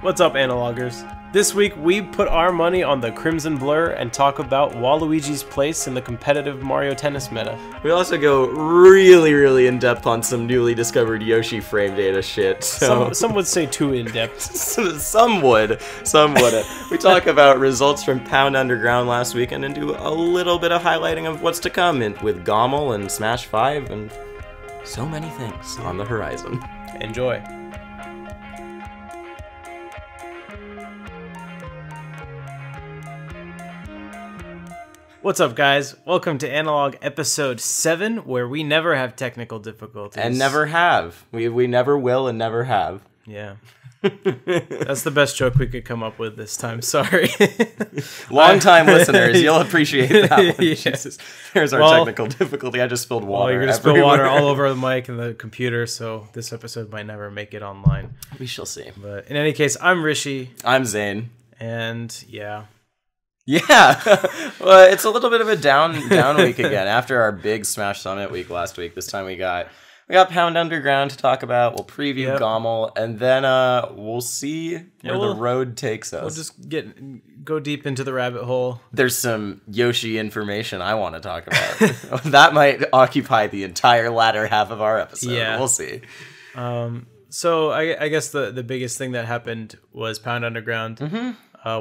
What's up, Analogers? This week, we put our money on the Crimson Blur and talk about Waluigi's place in the competitive Mario Tennis meta. We also go really in-depth on some newly discovered Yoshi frame data shit. So. Some would say too in-depth. Some would. We talk about results from Pound Underground last weekend and do a little bit of highlighting of what's to come with Gama and Smash 5 and so many things on the horizon. Enjoy. What's up, guys? Welcome to Analog Episode 7, where we never have technical difficulties. And never have. We never will and never have. Yeah. That's the best joke we could come up with this time. Sorry. Long-time listeners, you'll appreciate that one. Yeah. Jesus. There's our technical difficulty. I just spilled water. Well, you're going to spill water all over the mic and the computer, so this episode might never make it online. We shall see. But in any case, I'm Rishi. I'm Zane. And, yeah. Yeah, well, it's a little bit of a down week again. After our big Smash Summit week last week, this time we got Pound Underground to talk about. We'll preview Gama, and then we'll see where the road takes us. We'll just go deep into the rabbit hole. There's some Yoshi information I want to talk about. That might occupy the entire latter half of our episode. Yeah. We'll see. So I guess the biggest thing that happened was Pound Underground. Mm-hmm.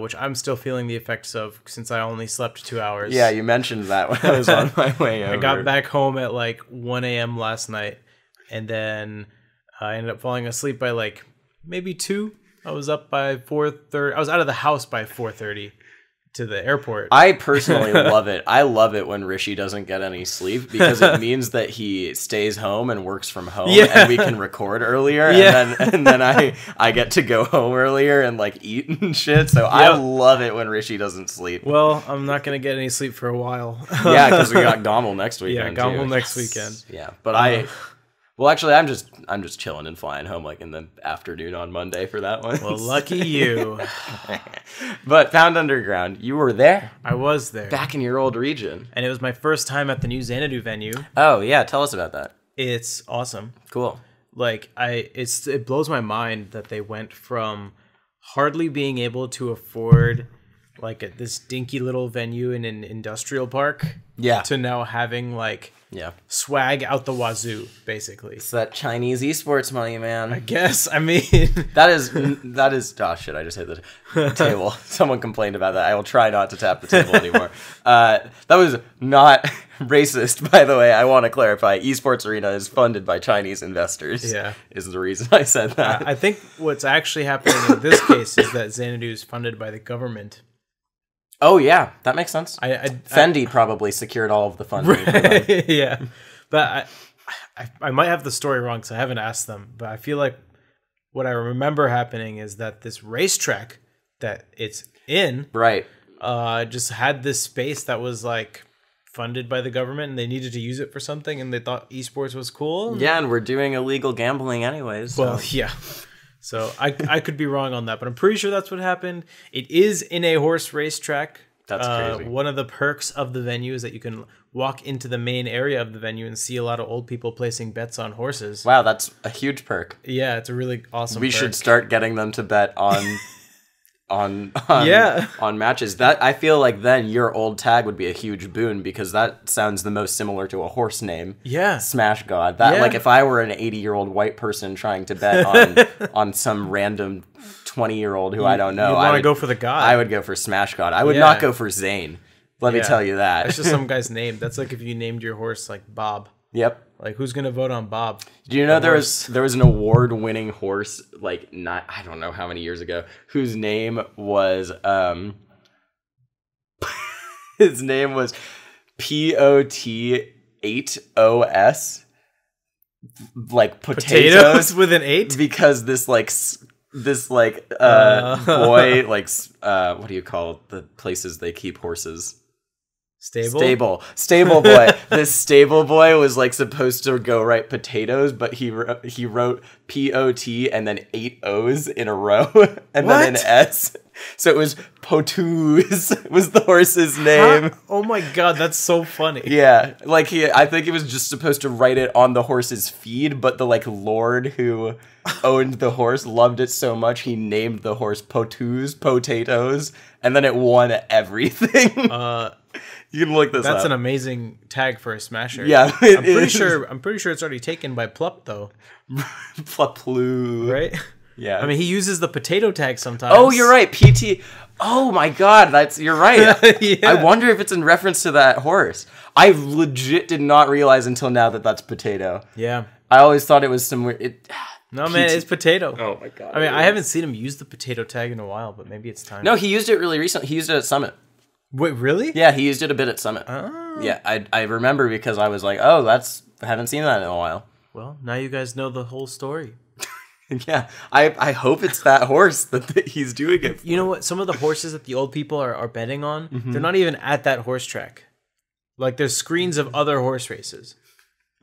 Which I'm still feeling the effects of since I only slept 2 hours. Yeah, you mentioned that when I was on my way over. I got back home at like 1 a.m. last night, and then I ended up falling asleep by like maybe 2. I was up by 4:30. I was out of the house by 4:30 to the airport. I personally love it. I love it when Rishi doesn't get any sleep because it means that he stays home and works from home, and we can record earlier, and then I get to go home earlier and like eat and shit. So I love it when Rishi doesn't sleep. Well, I'm not gonna get any sleep for a while. Yeah, because we got Gama next weekend. Yeah, Gama next weekend. Yeah, but well, actually, I'm just chilling and flying home like in the afternoon on Monday for that one. Well, lucky you. But Pound Underground, you were there. I was there. Back in your old region. And it was my first time at the new Xanadu venue. Oh, yeah. Tell us about that. It's awesome. Cool. Like, it blows my mind that they went from hardly being able to afford like this dinky little venue in an industrial park to now having like swag out the wazoo, basically. It's that Chinese esports money, man. I guess. I mean, that is oh shit, I just hit the table. Someone complained about that. I will try not to tap the table anymore. That was not racist, by the way. I want to clarify. Esports Arena is funded by Chinese investors. Yeah. Is the reason I said that. I think what's actually happening in this case is that Xanadu is funded by the government. Oh, yeah. That makes sense. Fendi probably secured all of the funding. Right. Yeah. But I might have the story wrong because I haven't asked them. But I feel like what I remember happening is that this racetrack that it's in just had this space that was like funded by the government and they needed to use it for something and they thought esports was cool. Yeah, and we're doing illegal gambling anyways. So. Well, yeah. So I could be wrong on that, but I'm pretty sure that's what happened. It is in a horse racetrack. That's crazy. One of the perks of the venue is that you can walk into the main area of the venue and see a lot of old people placing bets on horses. Wow, that's a huge perk. Yeah, it's a really awesome We perk. should start getting them to bet on on matches. That I feel like then your old tag would be a huge boon because that sounds the most similar to a horse name. Yeah. Smash God. That like if I were an 80-year-old white person trying to bet on some random 20-year-old who I don't know. I would go for the god. I would go for Smash God. I would not go for Zane. Let me tell you that. That's just some guy's name. That's like if you named your horse like Bob. Yep. Like who's gonna vote on Bob? Do you know there was an award-winning horse like I don't know how many years ago whose name was his name was POT8OS like potatoes with an 8 because this boy like what do you call the places they keep horses? Stable boy. This stable boy was like supposed to go write potatoes, but he wrote P-O-T and then 8 O's in a row and then an S. So it was Potoos was the horse's name. Huh? Oh my god, that's so funny. Yeah, like I think he was just supposed to write it on the horse's feed, but the like lord who owned the horse loved it so much he named the horse Potatoes, and then it won everything. You can look this up. That's an amazing tag for a smasher. Yeah, I'm pretty sure it's already taken by Plup though. Pluplu, right? Yeah. I mean, he uses the potato tag sometimes. Oh, you're right. PT. Oh my god, you're right. Yeah. I wonder if it's in reference to that horse. I legit did not realize until now that that's potato. Yeah. I always thought it was some weird. No, man, it's potato. Oh my god. I mean, I haven't seen him use the potato tag in a while, but maybe it's time. No, he used it really recently. He used it at Summit. Wait, really? Yeah, he used it a bit at Summit. Oh. Yeah, I remember because I was like, oh, I haven't seen that in a while. Well, now you guys know the whole story. Yeah, I hope it's that horse that he's doing it for. You know what? Some of the horses that the old people are betting on, they're not even at that horse track. Like, there's screens of other horse races.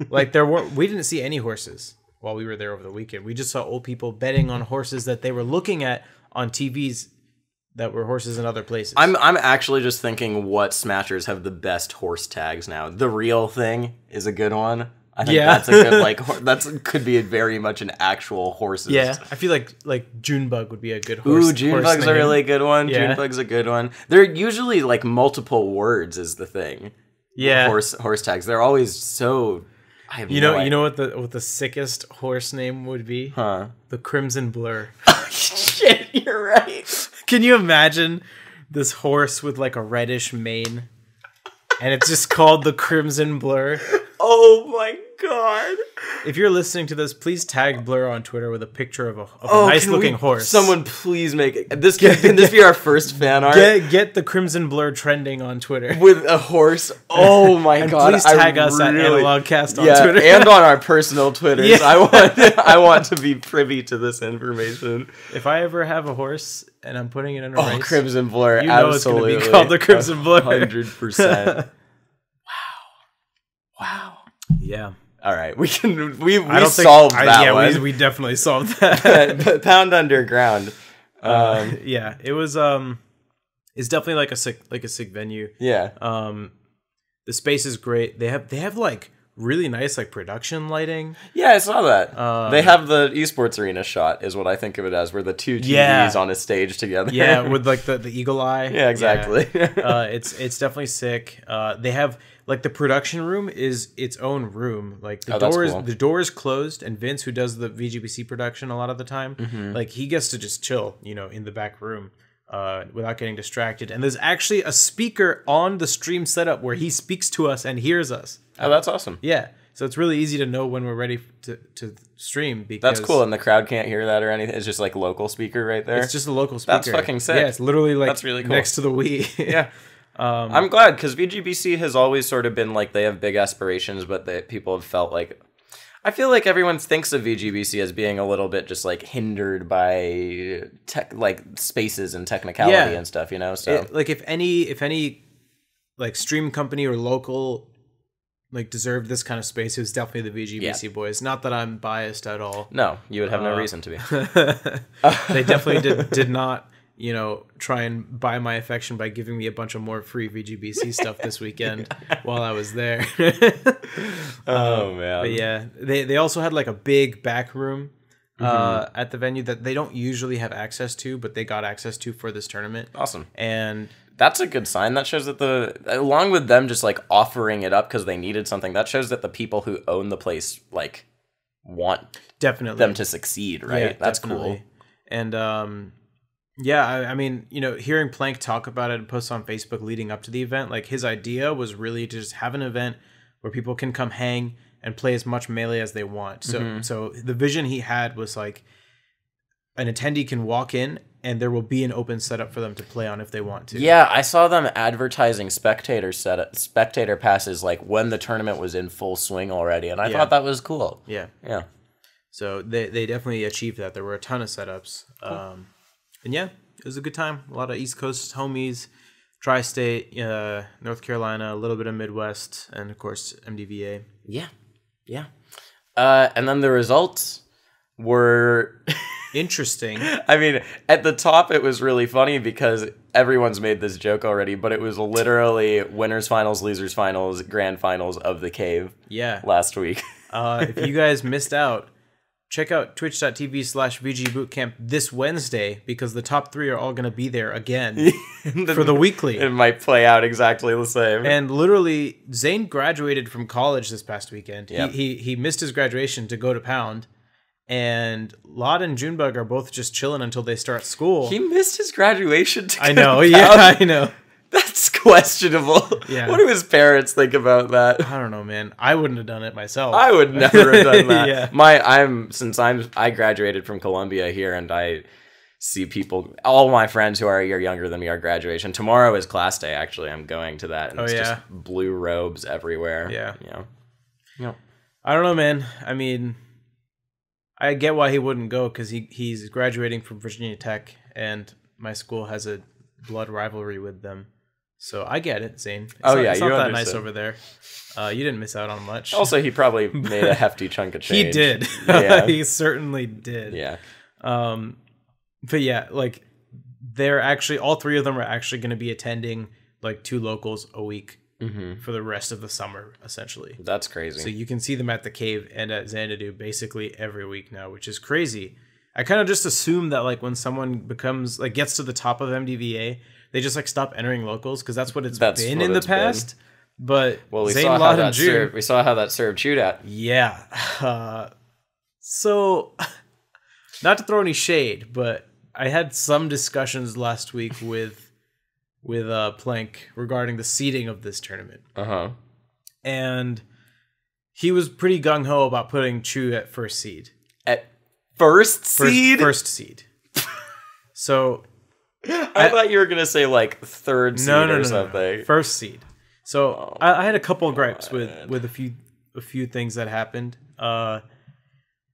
Like, we didn't see any horses while we were there over the weekend. We just saw old people betting on horses that they were looking at on TVs that were horses in other places. I'm actually just thinking what smashers have the best horse tags now. The Real Thing is a good one. I think that's a good, could be very much an actual horse's. Yeah, I feel like Junebug would be a good horse. Ooh, Junebug's a really good one. Yeah. Junebug's a good one. They're usually like multiple words is the thing. Yeah. Horse tags. They're always so... I have you know what the sickest horse name would be? Huh? The Crimson Blur. Shit, you're right. Can you imagine this horse with like a reddish mane? And it's just called the Crimson Blur. Oh my god. If you're listening to this, please tag Blur on Twitter with a picture of a nice looking horse. Someone please make it. Can this be our first fan art? Get the Crimson Blur trending on Twitter. With a horse. Oh my god. Please tag us at analogcast on Twitter. And on our personal Twitters. Yeah. I want to be privy to this information. If I ever have a horse and I'm putting it in a race. Crimson Blur. You know absolutely. It's going to be called the Crimson Blur. 100%. Wow. Yeah. All right. We solved that one. Yeah, we definitely solved that. Pound Underground. Yeah, it was it's definitely like a sick venue. Yeah. The space is great. They have like really nice like production lighting. Yeah, I saw that. They have the esports arena shot is what I think of it as, where the two TVs on a stage together. Yeah, with like the eagle eye. Yeah, exactly. Yeah. It's definitely sick. They have like the production room is its own room. Like the door is closed, and Vince, who does the VGBC production a lot of the time, like he gets to just chill, in the back room. Without getting distracted. And there's actually a speaker on the stream setup where he speaks to us and hears us. Oh, that's awesome. Yeah. So it's really easy to know when we're ready to stream. Because that's cool, and the crowd can't hear that or anything. It's just like local speaker right there. It's just a local speaker. That's fucking sick. Yeah, it's literally like that's really cool. next to the Wii. Yeah. I'm glad, because VGBC has always sort of been like they have big aspirations, but people have felt like... I feel like everyone thinks of VGBC as being a little bit just like hindered by spaces and technicality and stuff, So like if any like stream company or local like deserved this kind of space, it was definitely the VGBC boys. Not that I'm biased at all. No, you would have no reason to be. They definitely did not, try and buy my affection by giving me a bunch of more free VGBC stuff this weekend while I was there. Oh man. But yeah, they also had like a big back room at the venue that they don't usually have access to, but they got access to for this tournament. Awesome. And that's a good sign. That shows that along with them just like offering it up because they needed something, that shows that the people who own the place like want them to succeed, right? Yeah, that's definitely. Cool. And yeah, I mean, hearing Plank talk about it and post on Facebook leading up to the event, like his idea was really to just have an event where people can come hang and play as much Melee as they want. So the vision he had was like an attendee can walk in and there will be an open setup for them to play on if they want to. Yeah, I saw them advertising spectator passes like when the tournament was in full swing already, and I thought that was cool. Yeah. Yeah. So they definitely achieved that. There were a ton of setups. Cool. And yeah, it was a good time. A lot of East Coast homies Tri-State, North Carolina, a little bit of Midwest, and of course MDVA. Yeah. And then the results were interesting. I mean, at the top it was really funny because everyone's made this joke already, but it was literally winners finals, losers finals, grand finals of the cave. Yeah. Last week. If you guys missed out, check out twitch.tv/VGBootCamp this Wednesday because the top 3 are all going to be there again for the weekly. It might play out exactly the same. And literally, Zane graduated from college this past weekend. Yep. He missed his graduation to go to Pound. And Lot and Junebug are both just chilling until they start school. He missed his graduation to I know, yeah, I know. That's questionable. Yeah. What do his parents think about that? I don't know, man. I wouldn't have done it myself. I would never have done that. Yeah. I graduated from Columbia here, and I see people, all my friends who are a year younger than me are graduation. Tomorrow is class day, actually. I'm going to that, and it's just blue robes everywhere. Yeah. I don't know, man. I mean, I get why he wouldn't go because he's graduating from Virginia Tech, and my school has a blood rivalry with them. So I get it, Zane. It's not that nice over there. You didn't miss out on much. Also, he probably made a hefty chunk of change. He did. Yeah. He certainly did. Yeah. But yeah, like they're actually, all 3 of them are actually going to be attending like 2 locals a week for the rest of the summer, essentially. That's crazy. So you can see them at the cave and at Xanadu basically every week now, which is crazy. I kind of just assume that like when someone becomes like gets to the top of MDVA, they just like stop entering locals because that's what it's been in the past. But we saw how that served Shootout. Yeah. So not to throw any shade, but I had some discussions last week with Plank regarding the seeding of this tournament. And he was pretty gung ho about putting Chu at first seed. At first seed? First seed. So I thought you were gonna say like third seed or something. No. First seed. So I had a couple of gripes with a few things that happened. Round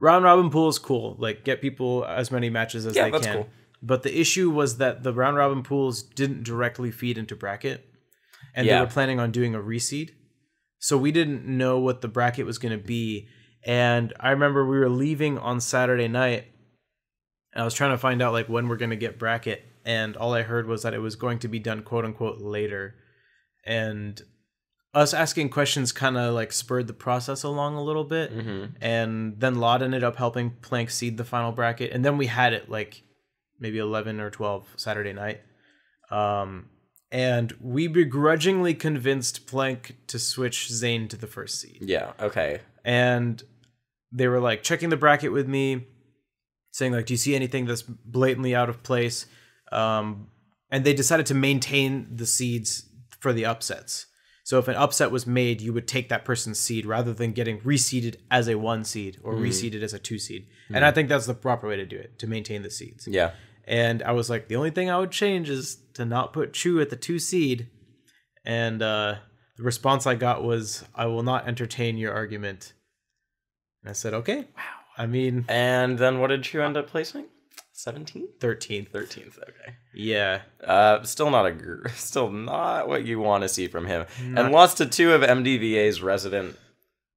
robin pool is cool. Like get people as many matches as they can. Cool. But the issue was that the round robin pools didn't directly feed into bracket, and they were planning on doing a reseed. So we didn't know what the bracket was going to be. And I remember we were leaving on Saturday night, and I was trying to find out like when we're going to get bracket. And all I heard was that it was going to be done quote unquote later. And us asking questions kind of like spurred the process along a little bit. And then Lot ended up helping Plank seed the final bracket. And then we had it like maybe 11 or 12 Saturday night. And we begrudgingly convinced Plank to switch Zane to the first seed. Yeah, okay. And they were like checking the bracket with me, saying like, do you see anything that's blatantly out of place? And they decided to maintain the seeds for the upsets. So if an upset was made, you would take that person's seed rather than getting reseeded as a 1 seed or reseeded as a 2 seed. And I think that's the proper way to do it, to maintain the seeds. Yeah. And I was like, the only thing I would change is to not put Chu at the 2 seed. And the response I got was, I will not entertain your argument. And I said, okay. Wow. I mean... And then what did Chu end up placing? 17th? 13th. 13th, okay. Yeah. Still not what you want to see from him. And lost to 2 of MDVA's resident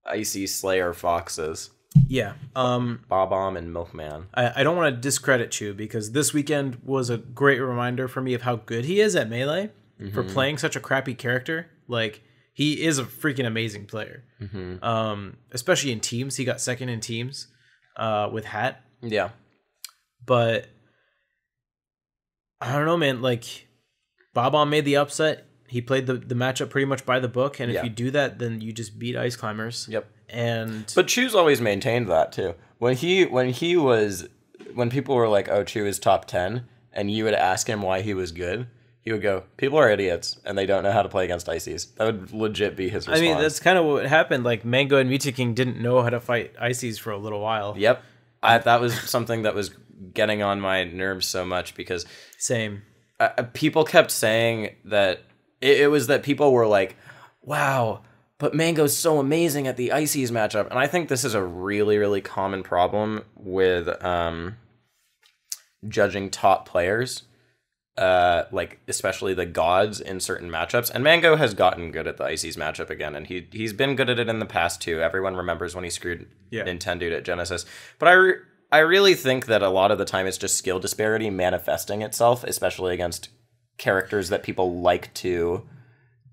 Icy Slayer Foxes. Yeah. Bob-omb and Milkman. I don't want to discredit Chu because this weekend was a great reminder for me of how good he is at Melee for playing such a crappy character. Like, he is a freaking amazing player. Especially in teams. He got 2nd in teams with Hat. Yeah. But I don't know, man. Like, Bob-omb made the upset. He played the matchup pretty much by the book, and if you do that, then you just beat Ice Climbers. Yep. But Chu's always maintained that too. When people were like, "Oh, Chu is top 10," and you would ask him why he was good, he would go, "People are idiots, and they don't know how to play against Ices." That would legit be his response. I mean, that's kind of what happened. Like, Mango and Mew2King didn't know how to fight Ices for a little while. Yep. That was something that was getting on my nerves so much because same. People kept saying that it was that people were like, "Wow, but Mango's so amazing at the Ices matchup," and I think this is a really, really common problem with judging top players. like especially the gods in certain matchups. And Mango has gotten good at the Ices matchup again, and he's been good at it in the past too. Everyone remembers when he screwed Nintendo at Genesis. But I really think that a lot of the time it's just skill disparity manifesting itself, especially against characters that people like to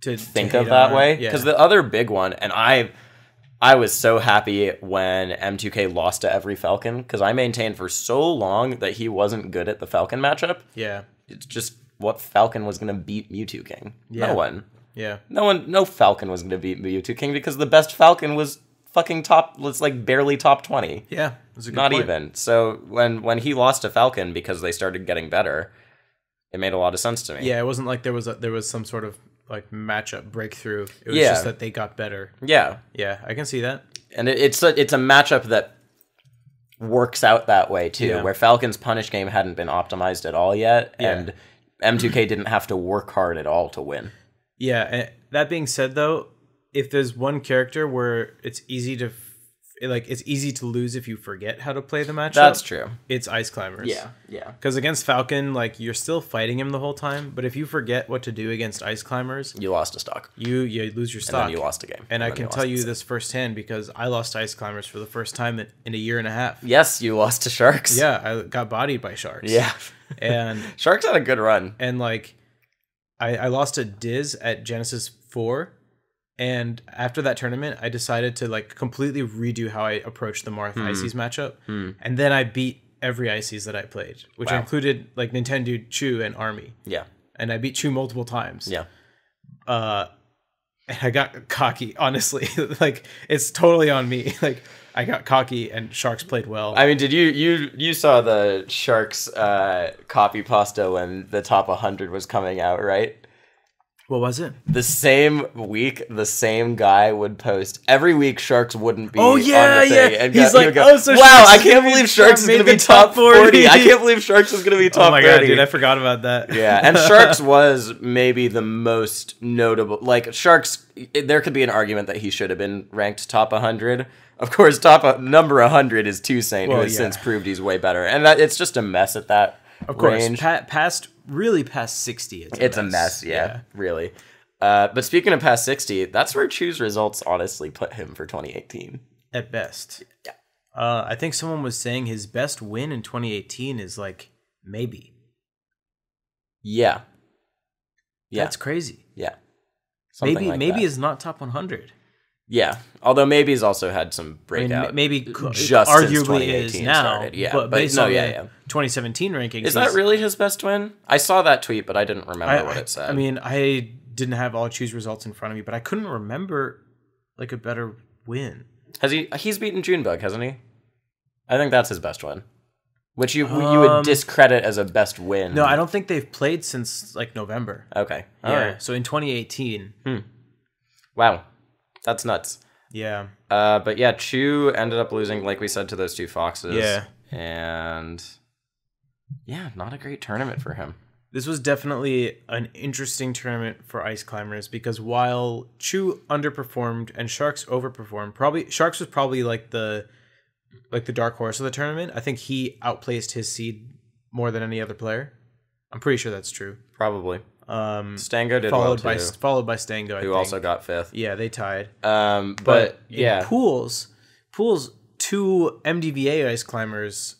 think of that way. Because the other big one, and I was so happy when M2K lost to every Falcon, because I maintained for so long that he wasn't good at the Falcon matchup. Yeah. It's just what Falcon was going to beat Mewtwo King. Yeah. No one. Yeah. No Falcon was going to beat Mewtwo King because the best Falcon was fucking barely top 20. Yeah. That's a good point. Not even. So when he lost to Falcon because they started getting better, it made a lot of sense to me. Yeah, it wasn't like there was some sort of like matchup breakthrough. It was just that they got better. Yeah. Yeah, I can see that. And it's a matchup that works out that way too, where Falcon's punish game hadn't been optimized at all yet, and M2K didn't have to work hard at all to win. Yeah, and that being said though, if there's one character where it's easy to lose if you forget how to play the matchup. That's true. It's Ice Climbers. Yeah, yeah. Because against Falcon, like you're still fighting him the whole time, but if you forget what to do against Ice Climbers, you lost a stock. You lose your stock. And then you lost a game. And I can tell you this firsthand because I lost Ice Climbers for the first time in a year and a half. Yes, you lost to Sharks. Yeah, I got bodied by Sharks. Yeah. And Sharks had a good run. And like I lost to Diz at Genesis 4. And after that tournament, I decided to like completely redo how I approached the Marth Ices matchup. And then I beat every Ices that I played, which included like Nintendo, Chu, and Army. Yeah. And I beat Chu multiple times. Yeah. And I got cocky, honestly. Like, it's totally on me. Like, I got cocky and Sharks played well. I mean, did you saw the Sharks copy pasta when the top 100 was coming out, right? What was it? The same week, the same guy would post. Every week, Sharks wouldn't be on the thing. And he's like, wow, I can't believe Sharks is going to be top 40. I can't believe Sharks is going to be top 30. Oh my god, dude, I forgot about that. Yeah, and Sharks was maybe the most notable. Like, Sharks, there could be an argument that he should have been ranked top 100. Of course, number 100 is Toussaint, who has since proved he's way better. And it's just a mess at that range. Really past 60, it's a mess, really. But speaking of past 60, that's where Chu's results honestly put him for 2018. At best. Yeah. I think someone was saying his best win in 2018 is like maybe. Yeah. Yeah. That's crazy. Yeah. Maybe is not top 100. Yeah, although maybe he's also had some breakout. I mean, maybe just arguably is now. Started. Yeah, but based on 2017 rankings, is that really his best win? I saw that tweet, but I didn't remember what it said. I mean, I didn't have all Chu's results in front of me, but I couldn't remember like a better win. He's beaten Junebug, hasn't he? I think that's his best win, which you would discredit as a best win. No, I don't think they've played since like November. Okay, all right. So in 2018. Wow. That's nuts. Yeah. But yeah, Chu ended up losing, like we said, to those two Foxes. Yeah. And yeah, not a great tournament for him. This was definitely an interesting tournament for Ice Climbers because while Chu underperformed and Sharks overperformed, Sharks was probably like the dark horse of the tournament. I think he outplaced his seed more than any other player. I'm pretty sure that's true. Probably. Stango did well too. Followed by Stango, who also got 5th. Yeah, they tied. But yeah, in pools, two MDVA Ice Climbers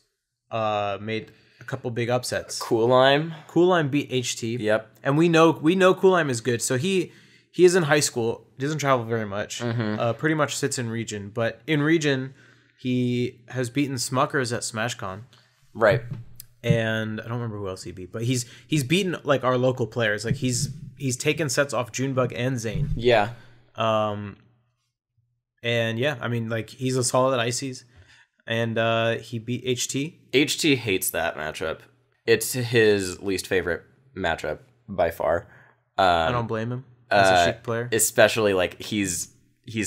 made a couple big upsets. Cool Lime beat HT. Yep. And we know Cool Lime is good. So he is in high school. He doesn't travel very much. Pretty much sits in region, but in region he has beaten Smuckers at SmashCon. Right. And I don't remember who else he beat, but he's beaten like our local players. Like he's taken sets off Junebug and Zane. Yeah. And yeah, I mean like he's a solid at Ices, and he beat HT. HT hates that matchup. It's his least favorite matchup by far. I don't blame him. As a Sheik player, especially like he's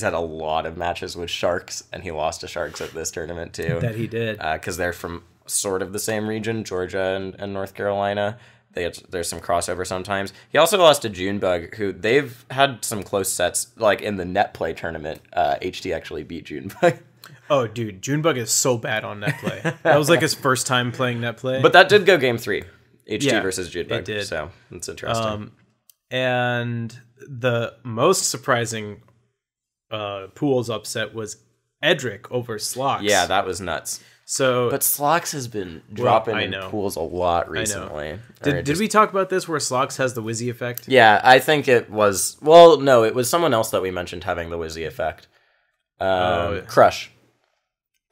had a lot of matches with Sharks, and he lost to Sharks at this tournament too. That he did, because they're from sort of the same region, Georgia and North Carolina. There's some crossover sometimes. He also lost to Junebug, who they've had some close sets, like in the net play tournament. HT actually beat Junebug. Oh, dude, Junebug is so bad on net play. That was like his first time playing net play. But that did go game 3. HT versus Judebug. It did. So it's interesting. And the most surprising pools upset was Edric over Slox. Yeah, that was nuts. So, but Slox has been dropping in pools a lot recently. Did we talk about this where Slox has the Wizzy effect? Yeah, I think it was... Well, no, it was someone else that we mentioned having the Wizzy effect. Crush.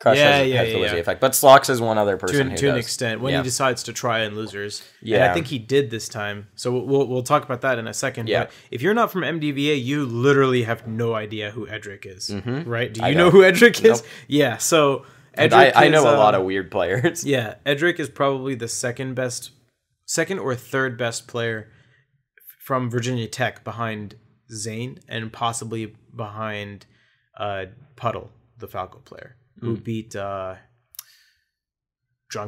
Crush has the Wizzy effect. But Slox is one other person who does. To an extent, when he decides to try in losers. Yeah. And I think he did this time. So we'll talk about that in a second. Yeah. But if you're not from MDVA, you literally have no idea who Edric is. Right? Do you know who Edric is? Nope. Yeah, so... I know a lot of weird players. Yeah, Edric is probably the second or third best player from Virginia Tech behind Zane and possibly behind Puddle, the Falco player, who beat Drunk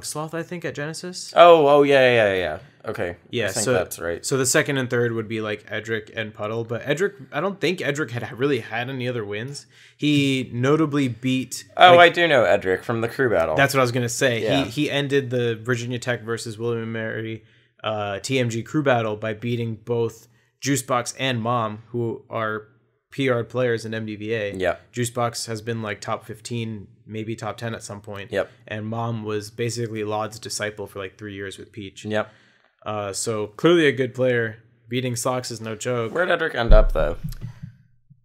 Sloth, I think, at Genesis. Oh, yeah. Okay. Yeah, I think that's right. So the second and third would be like Edric and Puddle, but Edric, I don't think Edric had really had any other wins. He notably beat... I do know Edric from the crew battle. That's what I was going to say. Yeah. He ended the Virginia Tech versus William & Mary TMG crew battle by beating both Juicebox and Mom, who are PR players in MDVA. Yeah. Juicebox has been like top 15, maybe top 10 at some point. Yep. And Mom was basically Laud's disciple for like 3 years with Peach. Yep. So clearly a good player. Beating Slox is no joke. Where'd Edric end up though?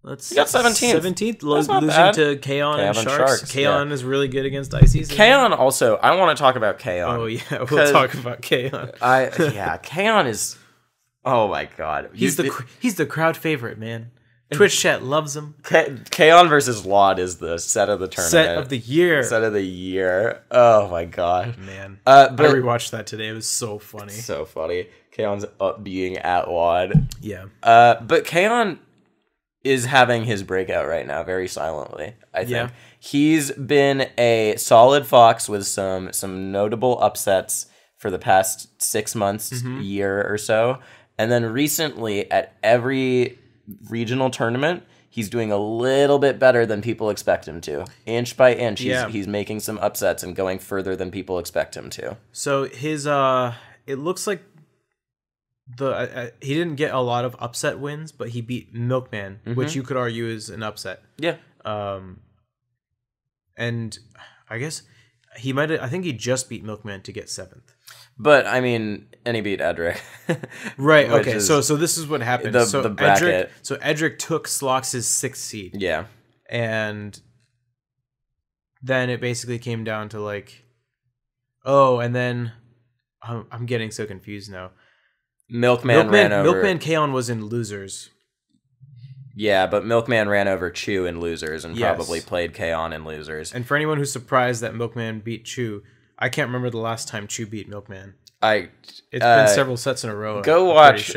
He got 17th. 17th, losing to Kaon and Sharks. Kaon is really good against Ices. Kaon also, I want to talk about Kaon. Oh yeah, we'll talk about Kaon. Kaon is, oh my god. He's the crowd favorite, man. Twitch chat loves him. Kaon versus Laud is the set of the tournament. Set of the year. Oh my god. Man. I rewatched that today. It was so funny. So funny. Kaon's up being at Laud. Yeah. But Kaon is having his breakout right now very silently, I think. Yeah. He's been a solid fox with some notable upsets for the past 6 months, year or so. And then recently at every regional tournament, he's doing a little bit better than people expect him to. Inch by inch, he's making some upsets and going further than people expect him to. So his it looks like he didn't get a lot of upset wins, but he beat Milkman, which you could argue is an upset. Yeah. And I guess I think he just beat Milkman to get 7th. But I mean, and he beat Edric. Right. Okay. So this is what happened. The bracket. Edric took Slox's 6th seed. Yeah. And then it basically came down to like, and then I'm getting so confused now. Milkman ran over. Milkman Kaon was in losers. Yeah, but Milkman ran over Chew in losers and probably played Kaon in losers. And for anyone who's surprised that Milkman beat Chew, I can't remember the last time Chew beat Milkman. It's been several sets in a row. Go watch.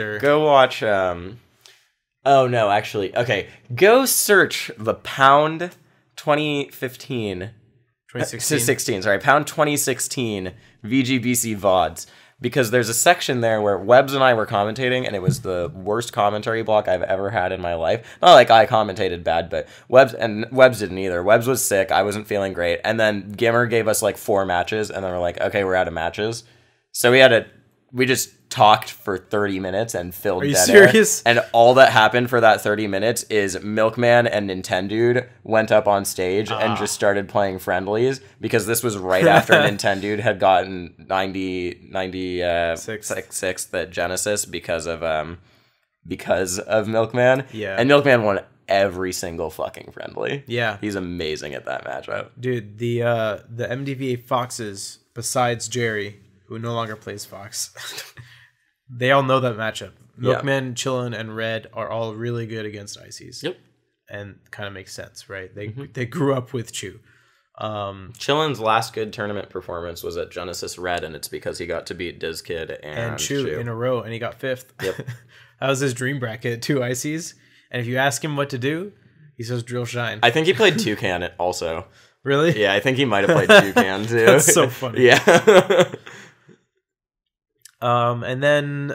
Oh no, actually, okay. Go search the Pound 2016. Sorry, Pound 2016 VGBC VODs. Because there's a section there where Webbs and I were commentating, and it was the worst commentary block I've ever had in my life. Not like I commentated bad, but Webbs didn't either. Webbs was sick. I wasn't feeling great. And then Gimmer gave us like 4 matches, and then we're like, okay, we're out of matches. So we just talked for 30 minutes and filled dead air. Are you serious? And all that happened for that 30 minutes is Milkman and Nintendo went up on stage and just started playing friendlies, because this was right after Nintendo had gotten 96th at Genesis because of Milkman. Yeah. And Milkman won every single fucking friendly. Yeah. He's amazing at that matchup. Dude, the MDVA Foxes, besides Jerry, who no longer plays Fox, they all know that matchup. Milkman, Chillin, and Red are all really good against Ices. Yep. And kind of makes sense, right? They grew up with Chew. Chillin's last good tournament performance was at Genesis Red, and it's because he got to beat DizKid and Chew in a row, and he got 5th. Yep. That was his dream bracket, 2 Ices. And if you ask him what to do, he says drill shine. I think he played Toucan also. Really? Yeah, I think he might have played Toucan too. That's so funny. Yeah. And then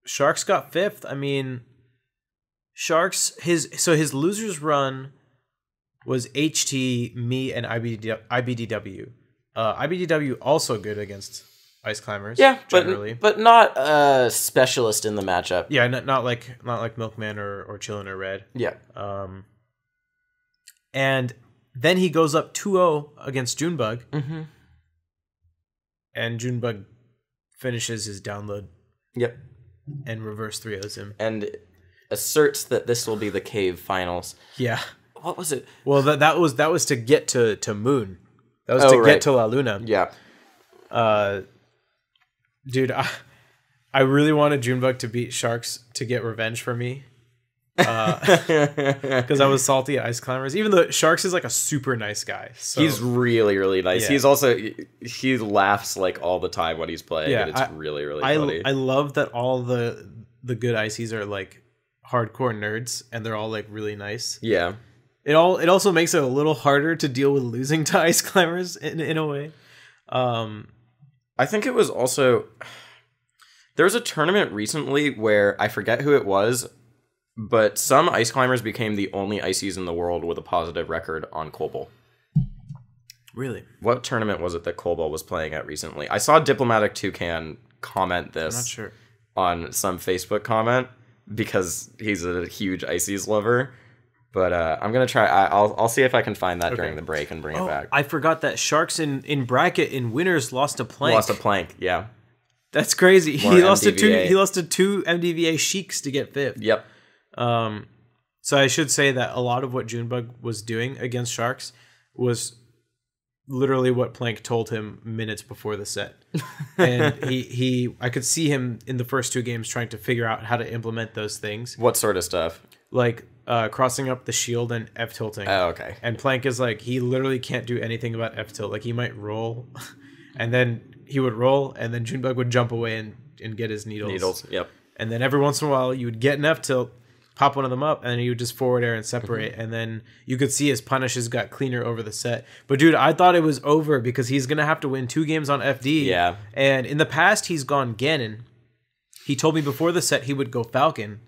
Sharks got 5th. I mean, Sharks, his losers run was HT, me, and IBDW. IBDW also good against ice climbers. Yeah, generally, but not a specialist in the matchup. Yeah, not like Milkman or Chillin' or Red. Yeah. And then he goes up 2-0 against Junebug. Mm-hmm. And Junebug finishes his download. Yep. And reverse 3-0s him. And asserts that this will be the cave finals. Yeah. What was it? Well, that was to get to Moon. That was to get to La Luna. Yeah. Dude, I really wanted Junebug to beat Sharks to get revenge for me. Because I was salty at Ice Climbers, even though Sharks is like a super nice guy. So. He's really, really nice. Yeah. He's also, he laughs like all the time when he's playing. Yeah, and it's really, really funny. I love that all the good Ices are like hardcore nerds and they're all like really nice. Yeah. It also makes it a little harder to deal with losing to Ice Climbers in a way. I think it was also, there was a tournament recently where I forget who it was, but some Ice Climbers became the only Ices in the world with a positive record on Kobol. Really? What tournament was it that Kobol was playing at recently? I saw Diplomatic Toucan comment this I'm not sure. On some Facebook comment because he's a huge Ices lover. But I'm going to try. I'll see if I can find that during the break and bring it back. I forgot that Sharks in bracket in winners lost a plank. Lost a plank, yeah. That's crazy. He lost to two MDVA Sheiks to get fifth. Yep. So I should say that a lot of what Junebug was doing against Sharks was literally what Plank told him minutes before the set. And I could see him in the first two games trying to figure out how to implement those things. What sort of stuff? Like crossing up the shield and F-tilting. Oh, okay. And Plank is like, he literally can't do anything about F-tilt. Like, he might roll, and then he would roll, and then Junebug would jump away and get his needles. Yep. And then every once in a while, you would get an F-tilt, pop one of them up, and then he would just forward air and separate. And then you could see his punishes got cleaner over the set. But dude, I thought it was over because he's going to have to win 2 games on FD. Yeah. And in the past, he's gone Ganon. He told me before the set he would go Falcon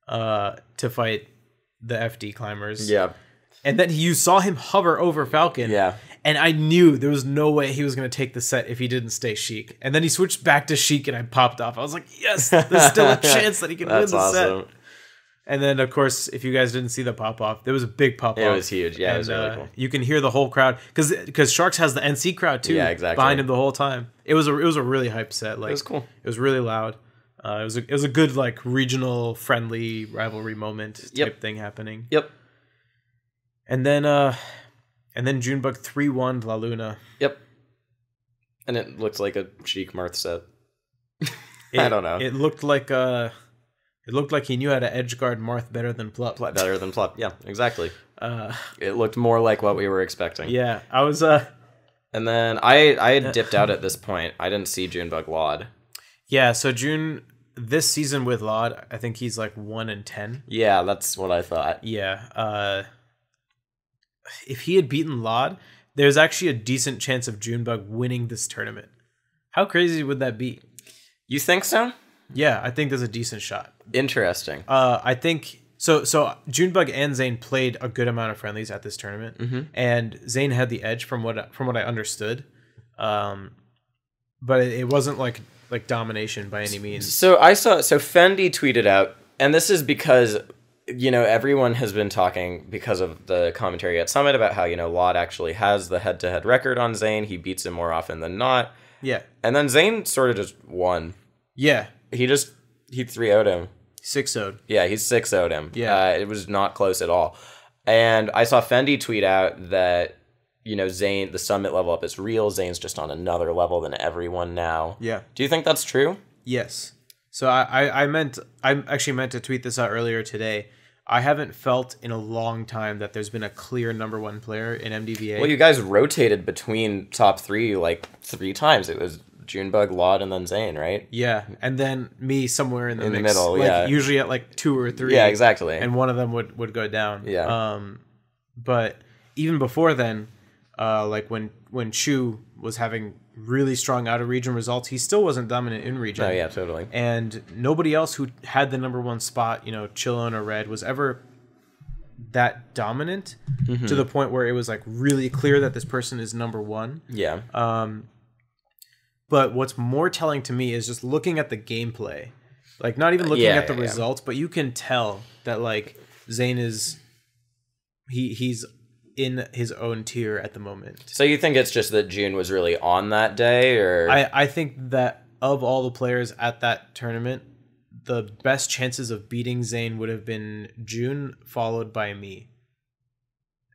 to fight the FD climbers. Yeah. And then you saw him hover over Falcon. Yeah. And I knew there was no way he was going to take the set if he didn't stay Sheik. And then he switched back to Sheik and I popped off. I was like, yes, there's still a chance that he can win the set. And then, of course, if you guys didn't see the pop-off, there was a big pop-off. It was huge. Yeah, it was really cool. You can hear the whole crowd. Because Sharks has the NC crowd, too. Yeah, exactly. Behind him the whole time. It was a really hype set. Like, it was cool. It was really loud. It was a good, like, regional friendly rivalry moment type thing happening. Yep. And then Junebug 3-1 La Luna. Yep. And it looked like a Sheik Marth set. I don't know. It looked like he knew how to edgeguard Marth better than Plup. Better than Plup. Yeah, exactly. It looked more like what we were expecting. Yeah, I was. And then I had dipped out at this point. I didn't see Junebug Laud. Yeah, so June this season with Laud, I think he's like 1-10. Yeah, that's what I thought. Yeah. If he had beaten Laud, there's actually a decent chance of Junebug winning this tournament. How crazy would that be? You think so? Yeah, I think there's a decent shot. Interesting. I think so. Junebug and Zane played a good amount of friendlies at this tournament, and Zane had the edge from what I understood. But it wasn't like domination by any means. So Fendi tweeted out, and this is because, you know, everyone has been talking because of the commentary at Summit about how, you know, Laud actually has the head-to-head record on Zane. He beats him more often than not. Yeah. And then Zane sort of just won. Yeah. He 3-0'd him. 6-0'd. Yeah, he's 6-0'd him. Yeah. It was not close at all. And I saw Fendi tweet out that, you know, Zane, the Summit level up is real. Zane's just on another level than everyone now. Yeah. Do you think that's true? Yes. So I actually meant to tweet this out earlier today. I haven't felt in a long time that there's been a clear number 1 player in MDVA. Well, you guys rotated between top 3 like 3 times. It was Junebug, Laud, and then Zane, right? Yeah, and then me somewhere in the mix. Middle, like, yeah. Usually at like 2 or 3. Yeah, exactly. And one of them would go down. Yeah. But even before then, like when Chu was having really strong out-of-region results, he still wasn't dominant in region. Oh, yeah, totally. And nobody else who had the number 1 spot, you know, Chillon or Red, was ever that dominant to the point where it was like really clear that this person is number 1. Yeah. But what's more telling to me is just looking at the gameplay. Like, not even looking at the results, but you can tell that, like, Zane is... He's in his own tier at the moment. So you think it's just that June was really on that day, or... I think that of all the players at that tournament, the best chances of beating Zane would have been June, followed by me.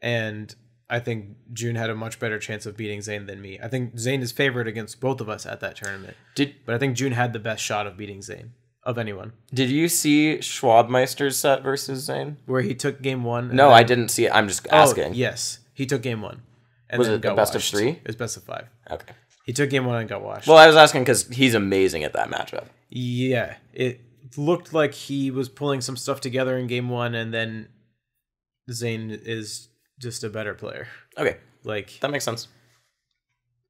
And I think June had a much better chance of beating Zane than me. I think Zane is favored against both of us at that tournament. But I think June had the best shot of beating Zane of anyone. Did you see Schwabmeister's set versus Zane? Where he took game one? No, I didn't see it. I'm just asking. Yes. He took game one. And was it the best of 3? It was best of 5. Okay. He took game one and got washed. Well, I was asking because he's amazing at that matchup. Yeah. It looked like he was pulling some stuff together in game one, and then Zane is just a better player. Okay. Like, that makes sense.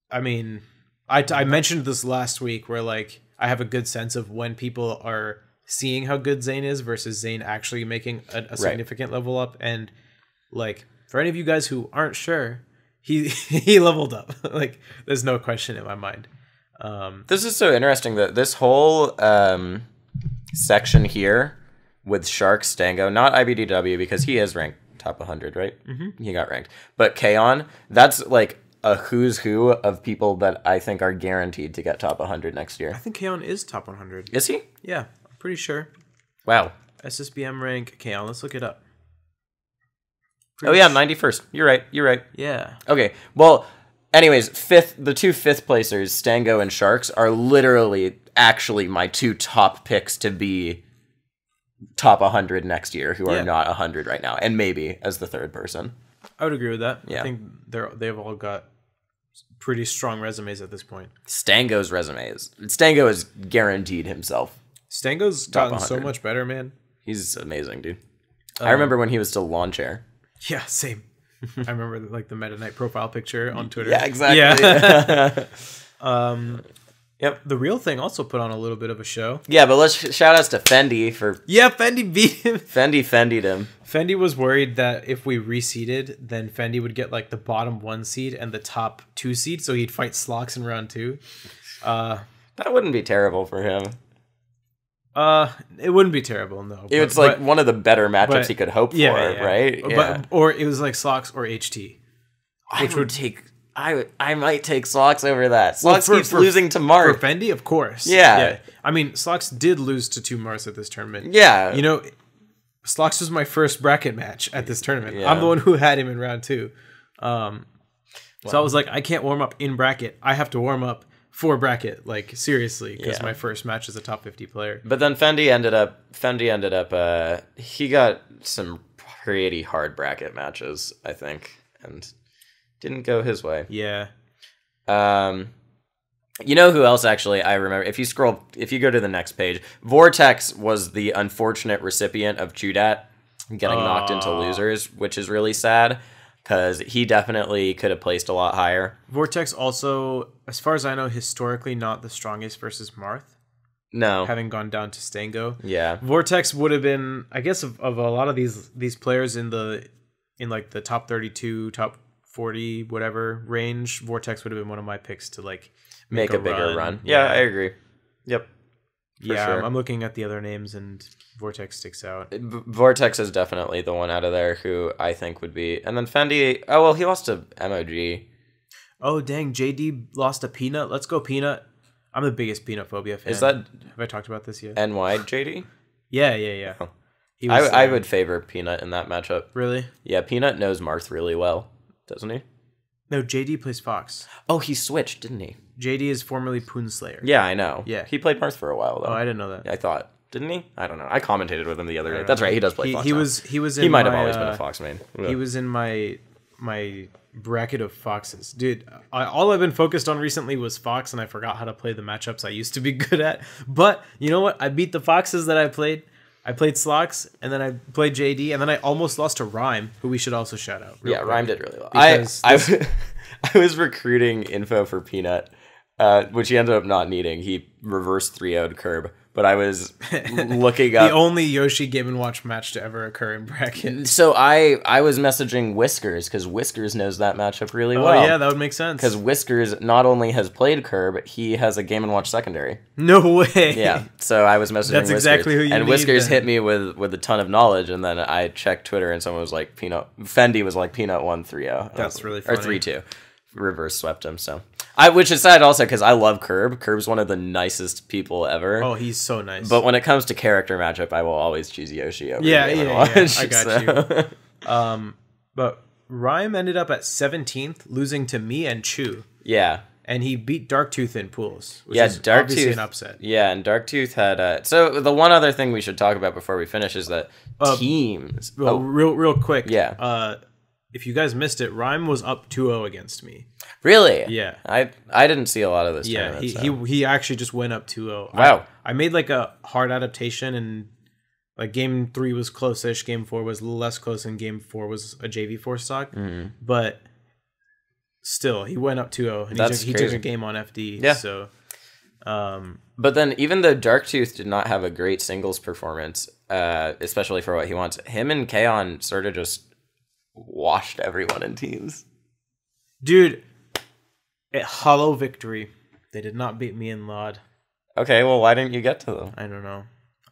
I mean, I mentioned this last week where, like, I have a good sense of when people are seeing how good Zane is versus Zane actually making a significant level up. And, like, for any of you guys who aren't sure, he leveled up. Like, there's no question in my mind. This is so interesting that this whole section here with Shark, Stango, not IBDW because he is ranked top 100, right? Mm-hmm. He got ranked. But Kaon, that's like a who's who of people that I think are guaranteed to get top 100 next year. I think Kaon is top 100. Is he? Yeah, I'm pretty sure. Wow. SSBMRank Kaon, let's look it up. Oh yeah, 91st. You're right. Yeah. Okay. Well, anyways, the 2 fifth placers, Stango and Sharks, are literally actually my 2 top picks to be top 100 next year, who are not 100 right now, and maybe as the 3rd person. I would agree with that. Yeah. I think they've all got pretty strong resumes at this point. Stango is guaranteed himself. Stango's gotten so much better, man. He's amazing, dude. I remember when he was still lawn chair. Yeah, same. I remember like the Meta Knight profile picture on Twitter. Yeah, exactly. Yeah. Yep. The Real Thing also put on a little bit of a show. Yeah, but let's shout outs to Fendi for... Yeah, Fendi beat him. Fendi'd him. Fendi was worried that if we reseeded, then Fendi would get like the bottom 1 seed and the top 2 seed, so he'd fight Slox in round 2. That wouldn't be terrible for him. It wouldn't be terrible, no. It's like one of the better matchups he could hope for, right? Yeah. Or it was like Slox or HT. I might take Slox over that. Slox keeps losing to Marth. For Fendi, of course. Yeah. I mean, Slox did lose to 2 Marths at this tournament. Yeah. You know, Slox was my first bracket match at this tournament. Yeah. I'm the one who had him in round 2. So I was like, I can't warm up in bracket. I have to warm up for bracket, like seriously, because my first match is a top 50 player. But then Fendi ended up he got some pretty hard bracket matches, I think, and didn't go his way. Yeah. You know who else actually I remember? If you go to the next page, Vortex was the unfortunate recipient of Chudat getting knocked into losers, which is really sad. Because he definitely could have placed a lot higher. Vortex also, as far as I know, historically not the strongest versus Marth. No. Having gone down to Stango. Yeah. Vortex would have been, I guess, of a lot of these players in like the top 32, top 40, whatever range, Vortex would have been one of my picks to like make a bigger run. Yeah, I agree. Yep. Sure. I'm looking at the other names and Vortex sticks out. Vortex is definitely the one out of there who I think would be. And then Fendi, he lost to MOG. Oh, dang. JD lost to Peanut. Let's go, Peanut. I'm the biggest Peanut Phobia fan. Have I talked about this yet? NY JD? Yeah. Oh. I would favor Peanut in that matchup. Really? Yeah, Peanut knows Marth really well, doesn't he? No, JD plays Fox. Oh, he switched, didn't he? JD is formerly Poonslayer. Yeah, I know. Yeah. He played Marth for a while, though. Oh, I didn't know that. I thought. Didn't he? I don't know. I commentated with him the other day. That's right. He does play Fox. He might have always been a Fox main. He was in my bracket of Foxes. Dude, all I've been focused on recently was Fox, and I forgot how to play the matchups I used to be good at. But you know what? I beat the Foxes that I played. I played Slox, and then I played JD, and then I almost lost to Rhyme, who we should also shout out. Yeah, Rhyme did really well. I was recruiting info for Peanut, which he ended up not needing. He reverse 3-0'd Curb. but I was looking up the only Yoshi Game & Watch match to ever occur in bracket. So I was messaging Whiskers because Whiskers knows that matchup really well. Oh yeah, that would make sense. Because Whiskers not only has played Curb, he has a Game & Watch secondary. No way. Yeah, so I was messaging That's Whiskers, exactly who you and need, Whiskers then. hit me with a ton of knowledge, and then I checked Twitter, and someone was like, Fendi was like, Peanut won 3-0. That's really funny. Or 3-2. Reverse swept him, so. Which is sad also, because I love Curb. Curb's one of the nicest people ever. Oh, he's so nice. But when it comes to character matchup, I will always choose Yoshi over yeah, Watch, I got you. But Rhyme ended up at 17th, losing to me and Chu. Yeah. And he beat Darktooth in pools, which is obviously an upset. Yeah, and Darktooth had... so the one other thing we should talk about before we finish is that teams... Well, real quick. Yeah. If you guys missed it, Rhyme was up 2-0 against me. Really? Yeah. I didn't see a lot of this tournament. So. He actually just went up 2-0. Wow. I made like a hard adaptation, and like game 3 was close-ish, game 4 was a little less close, and game 4 was a JV4 stock. Mm-hmm. But still, he went up 2-0, and he took a game on FD. Yeah. So, but then even though Darktooth did not have a great singles performance, especially for what he wants, him and Kaon sort of just washed everyone in teams. Dude, a hollow victory. They did not beat me in LOD. Okay, well, why didn't you get to them? I don't know.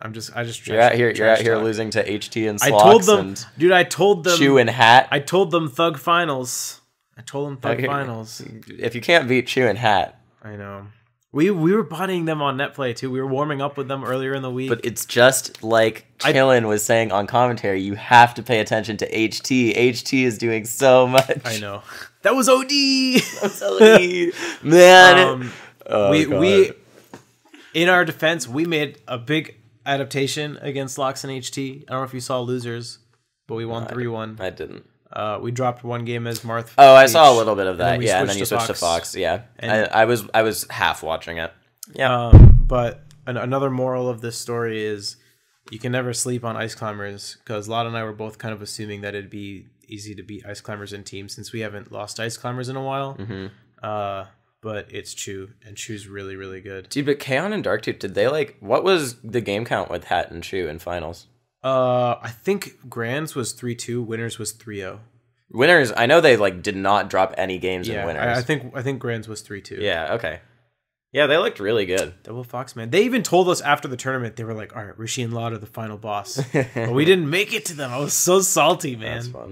You're out here losing to HT and Slox. I told them, dude. I told them. Chew and Hat. I told them Thug Finals. Finals. If you can't beat Chew and Hat, I know. We were bodying them on netplay too. We were warming up with them earlier in the week. But it's just like Killen was saying on commentary. You have to pay attention to HT. HT is doing so much. I know. That was OD. Man. We in our defense, we made a big adaptation against Lox and HT. I don't know if you saw Losers, but we won 3-1. I didn't. We dropped one game as Marth. Oh, I saw a little bit of that. And then you switched to Fox. Yeah, and I was half watching it. Yeah. But another moral of this story is you can never sleep on Ice Climbers, because Lod and I were both kind of assuming that it'd be easy to beat Ice Climbers in teams since we haven't lost Ice Climbers in a while. Mm-hmm. But it's Chu, and Chu's really, really good. Dude, but Kaon and Darktooth, did they what was the game count with Hat and Chu in finals? I think Grands was 3-2, Winners was 3-0. Winners, I know they did not drop any games in Winners. I think Grands was 3-2. Yeah, okay. Yeah, they looked really good. Double Fox, man. They even told us after the tournament, they were like, all right, Rishi and Lod are the final boss. But we didn't make it to them. I was so salty, man. That's fun.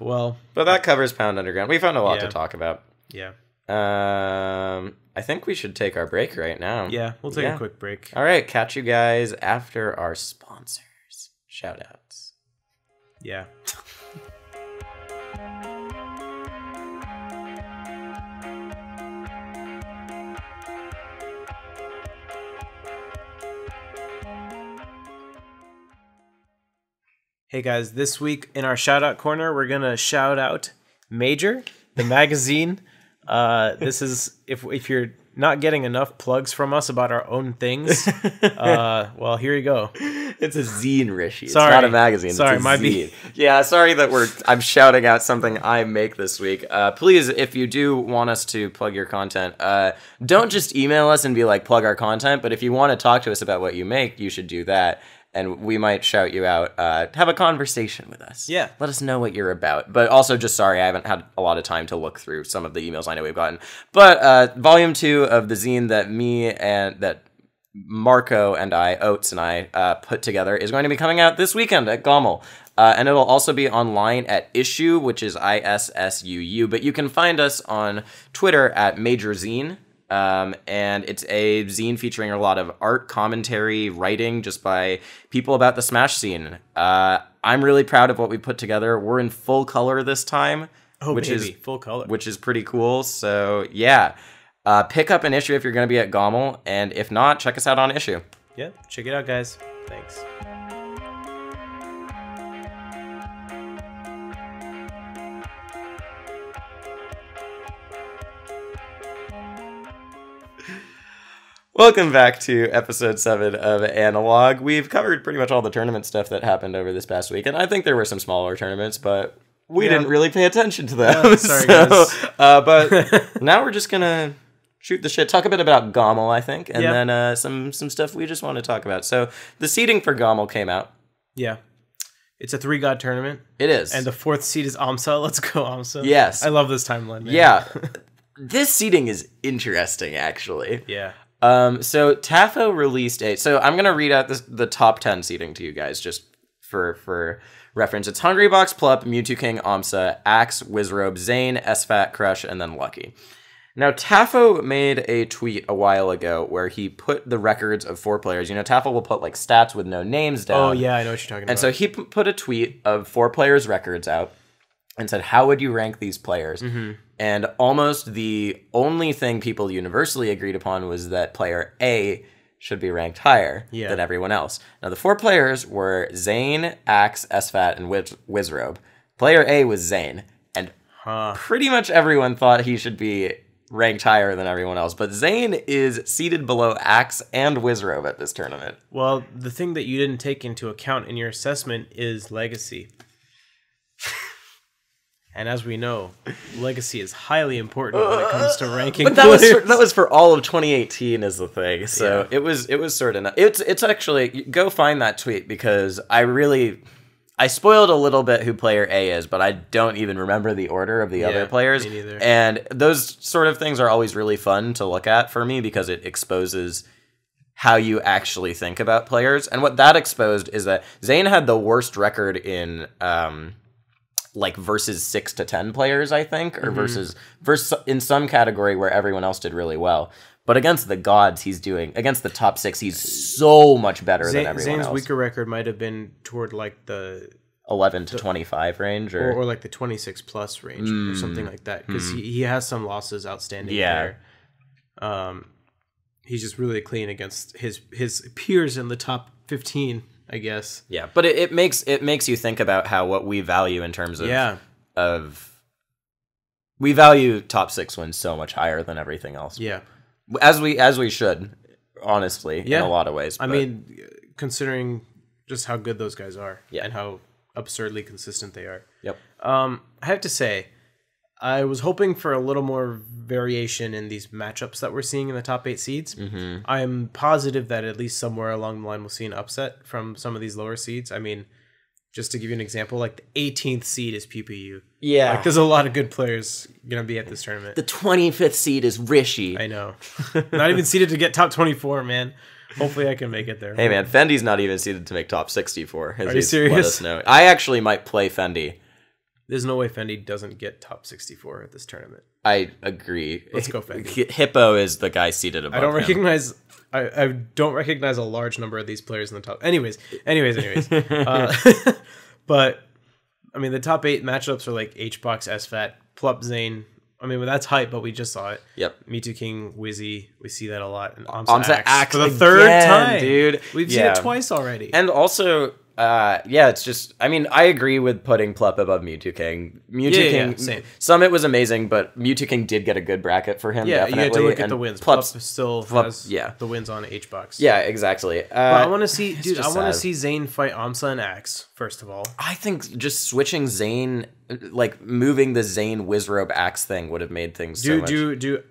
Well. But that covers Pound Underground. We found a lot to talk about. Yeah. I think we should take our break right now. Yeah, we'll take a quick break. All right, catch you guys after our sponsors. Shout outs. Yeah. Hey guys, this week in our shout out corner, we're gonna shout out Major, the magazine. This is if you're not getting enough plugs from us about our own things, well, here you go. It's a zine, Rishi. It's not a magazine. Sorry, it's a zine. Yeah, sorry that I'm shouting out something I make this week. Please, if you do want us to plug your content, don't just email us and be like, plug our content. But if you want to talk to us about what you make, you should do that. And we might shout you out. Have a conversation with us. Yeah. Let us know what you're about. But also, just sorry, I haven't had a lot of time to look through some of the emails I know we've gotten. But volume 2 of the zine that Marco and I, Oates and I, put together is going to be coming out this weekend at Gama. And it will also be online at Issue, which is ISSUU. But you can find us on Twitter at Major Zine. And it's a zine featuring a lot of art, commentary, writing just by people about the Smash scene. I'm really proud of what we put together. We're in full color this time, which is full color, which is pretty cool. So yeah, pick up an issue if you're going to be at Gama, and if not, check us out on Issue. Yeah, check it out, guys. Thanks. Welcome back to episode 7 of Analog. We've covered pretty much all the tournament stuff that happened over this past week, and I think there were some smaller tournaments, but we didn't really pay attention to them. Yeah, sorry, guys. But now we're just gonna shoot the shit, talk a bit about Gama, I think, and then some stuff we just want to talk about. So the seeding for Gama came out. Yeah. It's a 3-god tournament. It is. And the 4th seed is AMSA. Let's go, AMSA. Yes. I love this timeline, man. Yeah. This seeding is interesting, actually. Yeah. So Tafo released so I'm going to read out the top 10 seeding to you guys, just for reference. It's Hungrybox, Plup, Mewtwo King, AMSA, Axe, Wizrobe, Zane, SFAT, Crush, and then Lucky. Now, Tafo made a tweet a while ago where he put the records of 4 players. You know, Tafo will put, like, stats with no names down. Oh, yeah, I know what you're talking about. And so he put a tweet of 4 players' records out and said, how would you rank these players? Mm-hmm. And almost the only thing people universally agreed upon was that player A should be ranked higher than everyone else. Now, the 4 players were Zane, Axe, SFAT, and Wizrobe. Player A was Zane, and pretty much everyone thought he should be ranked higher than everyone else, but Zane is seated below Axe and Wizrobe at this tournament. Well, the thing that you didn't take into account in your assessment is legacy. And as we know, legacy is highly important when it comes to ranking. But that was for all of 2018 is the thing. So it was sort of it's actually, go find that tweet, because I spoiled a little bit who player A is, but I don't even remember the order of the other players. Me neither. And those sort of things are always really fun to look at for me, because it exposes how you actually think about players. And what that exposed is that Zane had the worst record in like versus 6 to 10 players, I think, or versus in some category where everyone else did really well. But against the gods, against the top 6, he's so much better than everyone else. Zane's weaker record might have been toward like the 11 to 25 range, or like the 26 plus range or something like that, because he has some losses outstanding there. He's just really clean against his peers in the top 15, I guess. Yeah, but it makes you think about how what we value in terms of we value top 6 wins so much higher than everything else. Yeah. As we should, honestly, in a lot of ways. I mean, considering just how good those guys are and how absurdly consistent they are. Yep. I have to say, I was hoping for a little more variation in these matchups that we're seeing in the top 8 seeds. Mm-hmm. I'm positive that at least somewhere along the line we'll see an upset from some of these lower seeds. I mean, just to give you an example, like the 18th seed is PPU. Yeah. Like, there's a lot of good players going to be at this tournament. The 25th seed is Rishi. I know. Not even seeded to get top 24, man. Hopefully I can make it there. Hey, man, Fendi's not even seeded to make top 64. Are you serious? Let us know. I actually might play Fendi. There's no way Fendi doesn't get top 64 at this tournament. I agree. Let's go Fendi. Hippo is the guy seated above him. I don't recognize a large number of these players in the top. Anyways. But, I mean, the top 8 matchups are like HBox, SFAT, Plup, Zane. I mean, well, that's hype, but we just saw it. Yep. Mewtwo King, Wizzy. We see that a lot. And AMSA Axe for the third time, dude. We've seen it twice already. And also, it's just, I mean, I agree with putting Plup above Mewtwo King. King, same. Summit was amazing, but Mewtwo King did get a good bracket for him, definitely. You had to look at the wins. Plup still has the wins on HBox. Yeah, exactly. But I want to see, dude, I want to see Zane fight AMSA and Axe, first of all. I think just switching Zane, like moving the Zane Wizrobe Axe thing would have made things so much. Do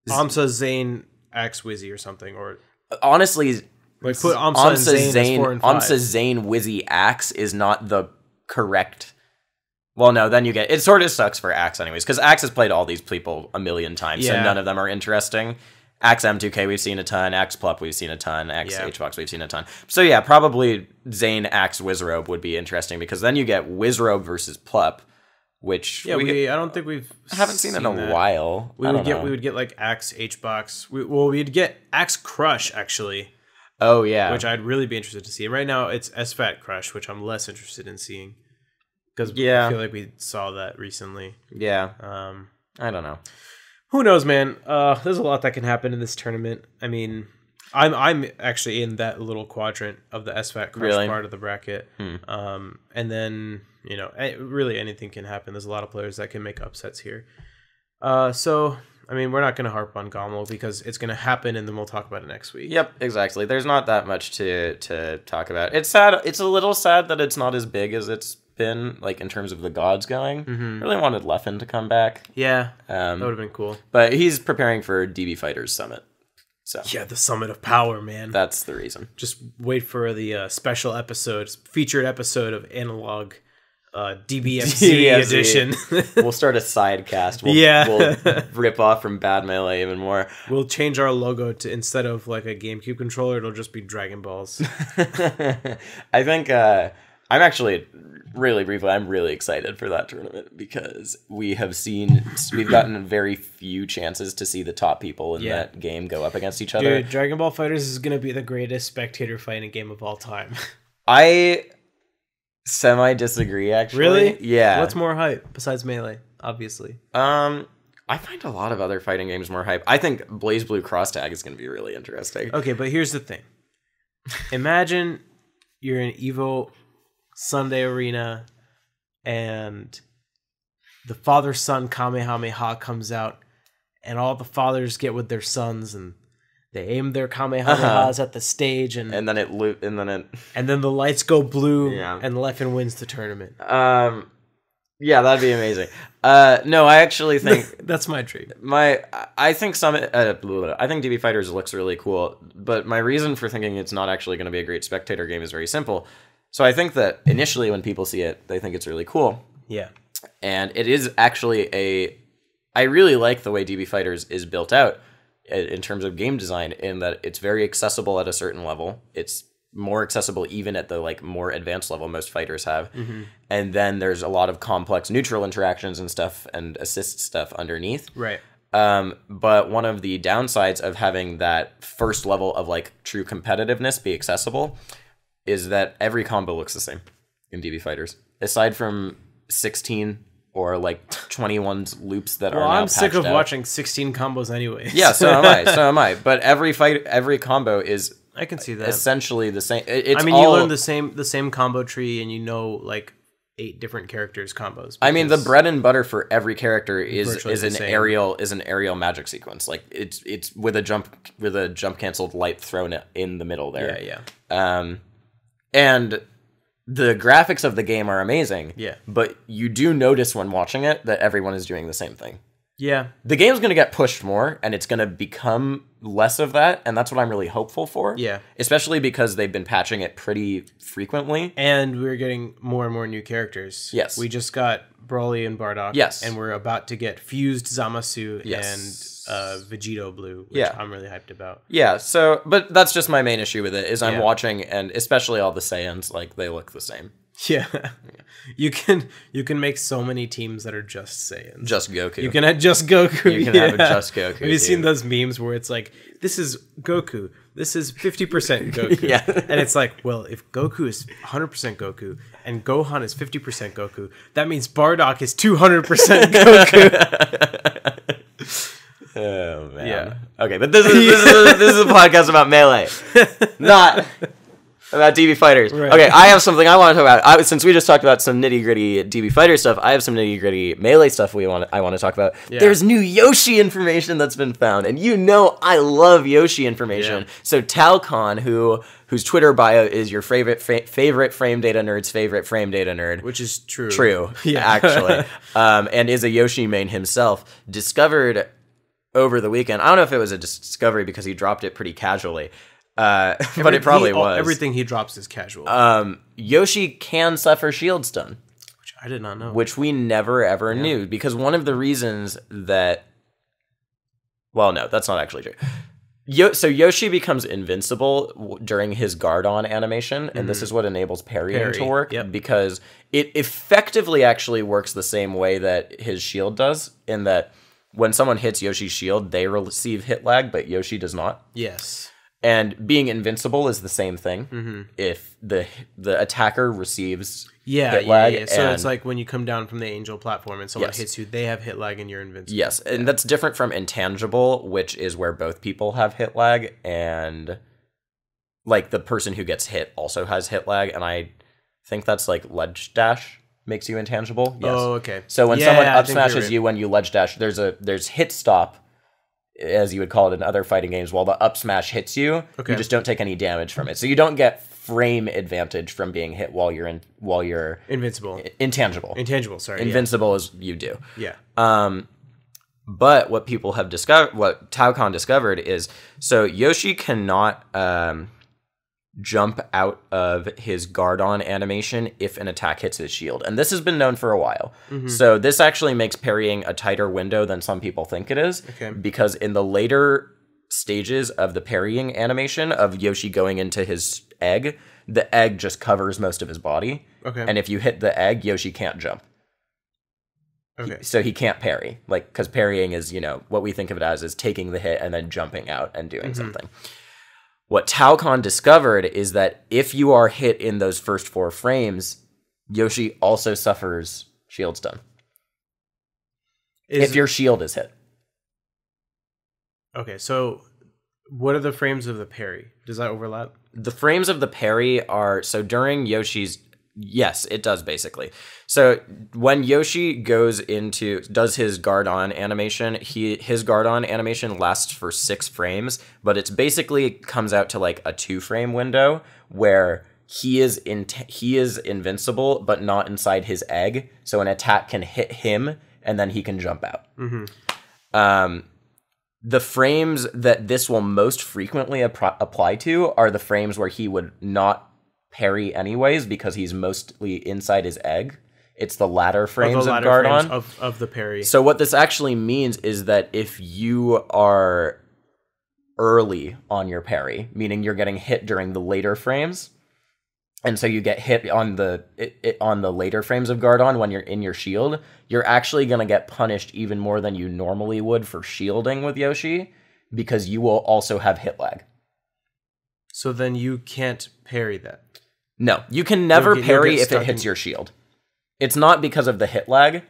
AMSA, Zane, Axe, Wizzy or something, or... Honestly... Like put AMSA Zane, 4 and 5. AMSA Zane Wizzy Axe is not the correct. Well, no, then you get it. Sort of sucks for Axe, anyways, because Axe has played all these people a million times, so none of them are interesting. Axe M2K we've seen a ton. Axe Plup we've seen a ton. Axe HBox we've seen a ton. So yeah, probably Zane Axe Wizrobe would be interesting, because then you get Wizrobe versus Plup, which I don't think we haven't seen in a while. We would get like Axe HBox. We'd get Axe Crush actually. Oh, yeah. Which I'd really be interested to see. Right now, it's SFAT Crush, which I'm less interested in seeing. Because I feel like we saw that recently. Yeah. I don't know. Who knows, man? There's a lot that can happen in this tournament. I mean, I'm actually in that little quadrant of the SFAT Crush part of the bracket. And then, really anything can happen. There's a lot of players that can make upsets here. So... I mean, we're not going to harp on Gama because it's going to happen, and then we'll talk about it next week. Yep, exactly. There's not that much to talk about. It's sad. It's a little sad that it's not as big as it's been, like, in terms of the gods going. Really wanted Leffen to come back. Yeah, that would have been cool. But he's preparing for DB Fighters Summit. So yeah, the Summit of Power, man. That's the reason. Just wait for the special episodes, featured episode of Analog DBFZ edition. We'll start a side cast. We'll rip off from Bad Melee even more. We'll change our logo to, instead of like a GameCube controller, it'll just be Dragon Balls. I think I'm actually really briefly, I'm really excited for that tournament because we've gotten very few chances to see the top people in that game go up against each other. Dude, Dragon Ball FighterZ is going to be the greatest spectator fighting game of all time. I semi-disagree, actually. Really? Yeah. What's more hype besides Melee, obviously? I find a lot of other fighting games more hype. I think BlazBlue Cross Tag is going to be really interesting. Okay, but here's the thing. Imagine you're in Evo Sunday Arena and the father-son Kamehameha comes out and all the fathers get with their sons and they aim their Kamehamehas at the stage and then the lights go blue and Leffen wins the tournament. Yeah, that'd be amazing. No, I actually think that's my dream. I think I think DB Fighters looks really cool, but my reason for thinking it's not actually going to be a great spectator game is very simple. So I think that initially when people see it, they think it's really cool. Yeah. And it is actually I really like the way DB Fighters is built out in terms of game design, in that it's very accessible at a certain level. It's more accessible even at the like more advanced level most fighters have. And then there's a lot of complex neutral interactions and stuff and assist stuff underneath. Right. But one of the downsides of having that first level of like true competitiveness be accessible is that every combo looks the same in DB Fighters, aside from 16 or like 21 loops that are now I'm sick of out. watching 16 combos anyway. Yeah, so am I. But every combo is, I can see that, essentially the same. You learn the same combo tree and you know like 8 different characters combos. I mean, the bread and butter for every character is an same. aerial magic sequence. Like it's with a jump canceled light thrown in the middle there. Yeah. And the graphics of the game are amazing. Yeah. But you do notice when watching it that everyone is doing the same thing. Yeah. The game's going to get pushed more, and it's going to become less of that, and that's what I'm really hopeful for. Yeah. Especially because they've been patching it pretty frequently. And we're getting more and more new characters. Yes. We just got Broly and Bardock. Yes. And we're about to get Fused Zamasu and Vegito Blue, which I'm really hyped about. Yeah, so, but that's just my main issue with it, is I'm watching, and especially all the Saiyans, like, they look the same. Yeah. You can make so many teams that are just Saiyans. Just Goku. You can have just Goku. You can have a just Goku. Have you seen those memes where it's like, this is Goku, this is 50% Goku. Yeah. And it's like, well, if Goku is 100% Goku and Gohan is 50% Goku, that means Bardock is 200% Goku. Oh man. Yeah. Okay, but this is a podcast about Melee, not about DB Fighters. Right. Okay, I have something I want to talk about. Since we just talked about some nitty gritty DB Fighter stuff, I have some nitty gritty Melee stuff I want to talk about. Yeah. There's new Yoshi information that's been found, and you know I love Yoshi information. Yeah. So Talcon, whose Twitter bio is your favorite frame data nerd's favorite frame data nerd, which is true. True, yeah. Actually, and is a Yoshi main himself, discovered over the weekend. I don't know if it was a discovery because he dropped it pretty casually. But it probably was. Everything he drops is casual. Yoshi can suffer shield stun. Which I did not know. Which we never, ever knew. Because one of the reasons that... Well, no, that's not actually true. So Yoshi becomes invincible during his guard-on animation, and this is what enables parrying to work. Yep. Because it effectively actually works the same way that his shield does, in that when someone hits Yoshi's shield, they receive hit lag, but Yoshi does not. Yes. And being invincible is the same thing. If the attacker receives hit lag. Yeah. So it's like when you come down from the angel platform and someone hits you, they have hit lag and you're invincible. Yes, and that's different from intangible, which is where both people have hit lag, and like the person who gets hit also has hit lag, and I think that's like ledge dash makes you intangible. Yes. Oh, okay. So when someone up smashes you when you ledge dash, there's hit stop, as you would call it in other fighting games, while the up smash hits you, you just don't take any damage from it. So you don't get frame advantage from being hit while you're invincible. Intangible, sorry. Invincible as you do. Yeah. But what people have discovered, what Taokon discovered is, so Yoshi cannot jump out of his guard-on animation if an attack hits his shield. And this has been known for a while. So this actually makes parrying a tighter window than some people think it is. Okay. Because in the later stages of the parrying animation of Yoshi going into his egg, the egg just covers most of his body. Okay. And if you hit the egg, Yoshi can't jump. Okay. So he can't parry, like, because parrying is, you know, what we think of it as is taking the hit and then jumping out and doing something. What Taokon discovered is that if you are hit in those first 4 frames, Yoshi also suffers shield stun. If your shield is hit. Okay, so what are the frames of the parry? Does that overlap? The frames of the parry are, so during Yoshi's, yes, it does basically. So when Yoshi does his guard-on animation, his guard-on animation lasts for 6 frames, but it's basically comes out to like a 2-frame window where he is invincible, but not inside his egg. So an attack can hit him and then he can jump out. The frames that this will most frequently apply to are the frames where he would not parry anyways because he's mostly inside his egg. It's the latter frames of guard-on. Of the parry. So what this actually means is that if you are early on your parry, meaning you're getting hit during the later frames, and so you get hit on the later frames of guard-on when you're in your shield, you're actually going to get punished even more than you normally would for shielding with Yoshi, because you will also have hit lag. So then you can't parry that? No, you can never parry if it hits your shield. It's not because of the hit lag.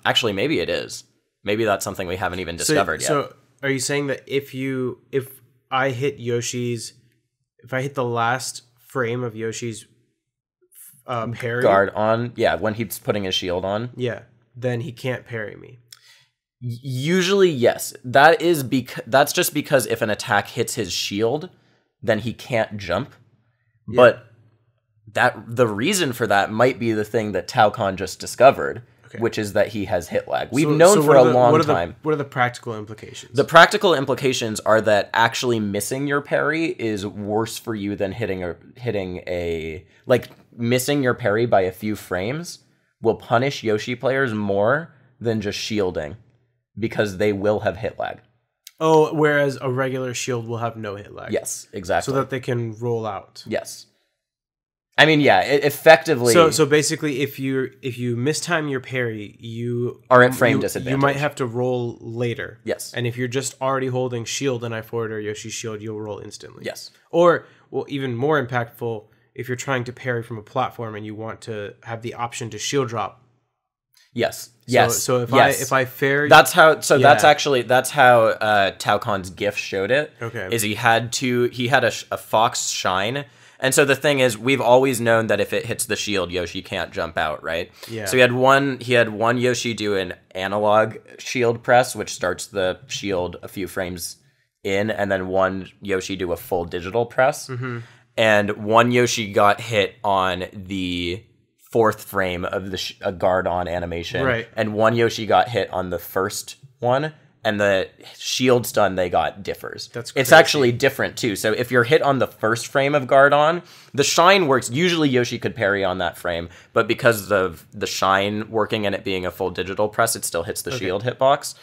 Actually, maybe it is. Maybe that's something we haven't even discovered yet. So are you saying that if I hit the last frame of Yoshi's parry guard on, when he's putting his shield on, then he can't parry me? Usually, yes. That's just because if an attack hits his shield, then he can't jump. But the reason for that might be the thing that Taokon just discovered, which is that he has hit lag. We've known for a long time. What are the practical implications? The practical implications are that actually missing your parry is worse for you than missing your parry by a few frames will punish Yoshi players more than just shielding, because they will have hit lag. Oh, whereas a regular shield will have no hit lag. Yes, exactly. So that they can roll out. Yes. I mean, effectively. So basically, if you mistime your parry, you are at frame disadvantage. You might have to roll later. Yes. And if you're just already holding shield and I forward or Yoshi's shield, you'll roll instantly. Yes. Or, well, even more impactful, if you're trying to parry from a platform and you want to have the option to shield drop. Yes. So if I fair, that's how. So that's how Taokon's GIF showed it. Okay. Is he had a fox shine. And so the thing is, we've always known that if it hits the shield, Yoshi can't jump out, right? Yeah. So he had one Yoshi do an analog shield press, which starts the shield a few frames in, and then one Yoshi do a full digital press. And one Yoshi got hit on the 4th frame of the guard-on animation. Right. And one Yoshi got hit on the first one. And the shield stun they got differs. That's crazy. It's actually different too. So if you're hit on the first frame of guard on, the shine works. Usually Yoshi could parry on that frame, but because of the shine working and it being a full digital press, it still hits the shield hitbox.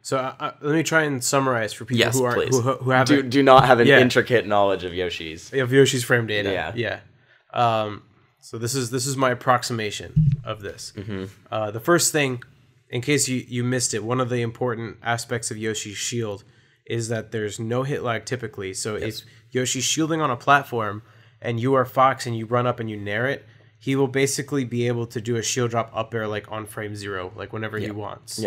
So let me try and summarize for people who haven't do not have an intricate knowledge of Yoshi's. Of Yoshi's frame data. Yeah. So this is my approximation of this. The first thing, in case you missed it, one of the important aspects of Yoshi's shield is that there's no hit lag typically. So if Yoshi's shielding on a platform and you are Fox and you run up and you nair it, he will basically be able to do a shield drop up air like on frame 0, like whenever he wants.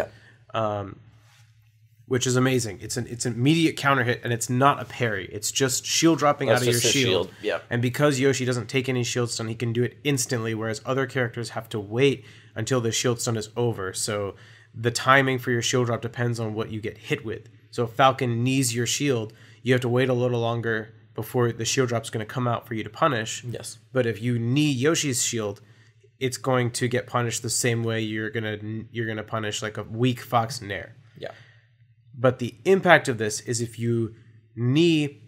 Which is amazing. It's an immediate counter hit, and it's not a parry. It's just shield dropping out of your shield. And because Yoshi doesn't take any shield stun, he can do it instantly, whereas other characters have to wait until the shield stun is over. So the timing for your shield drop depends on what you get hit with. So if Falcon knees your shield, you have to wait a little longer before the shield drop's going to come out for you to punish. Yes. But if you knee Yoshi's shield, it's going to get punished the same way you're gonna punish like a weak Fox Nair. Yeah. But the impact of this is if you knee,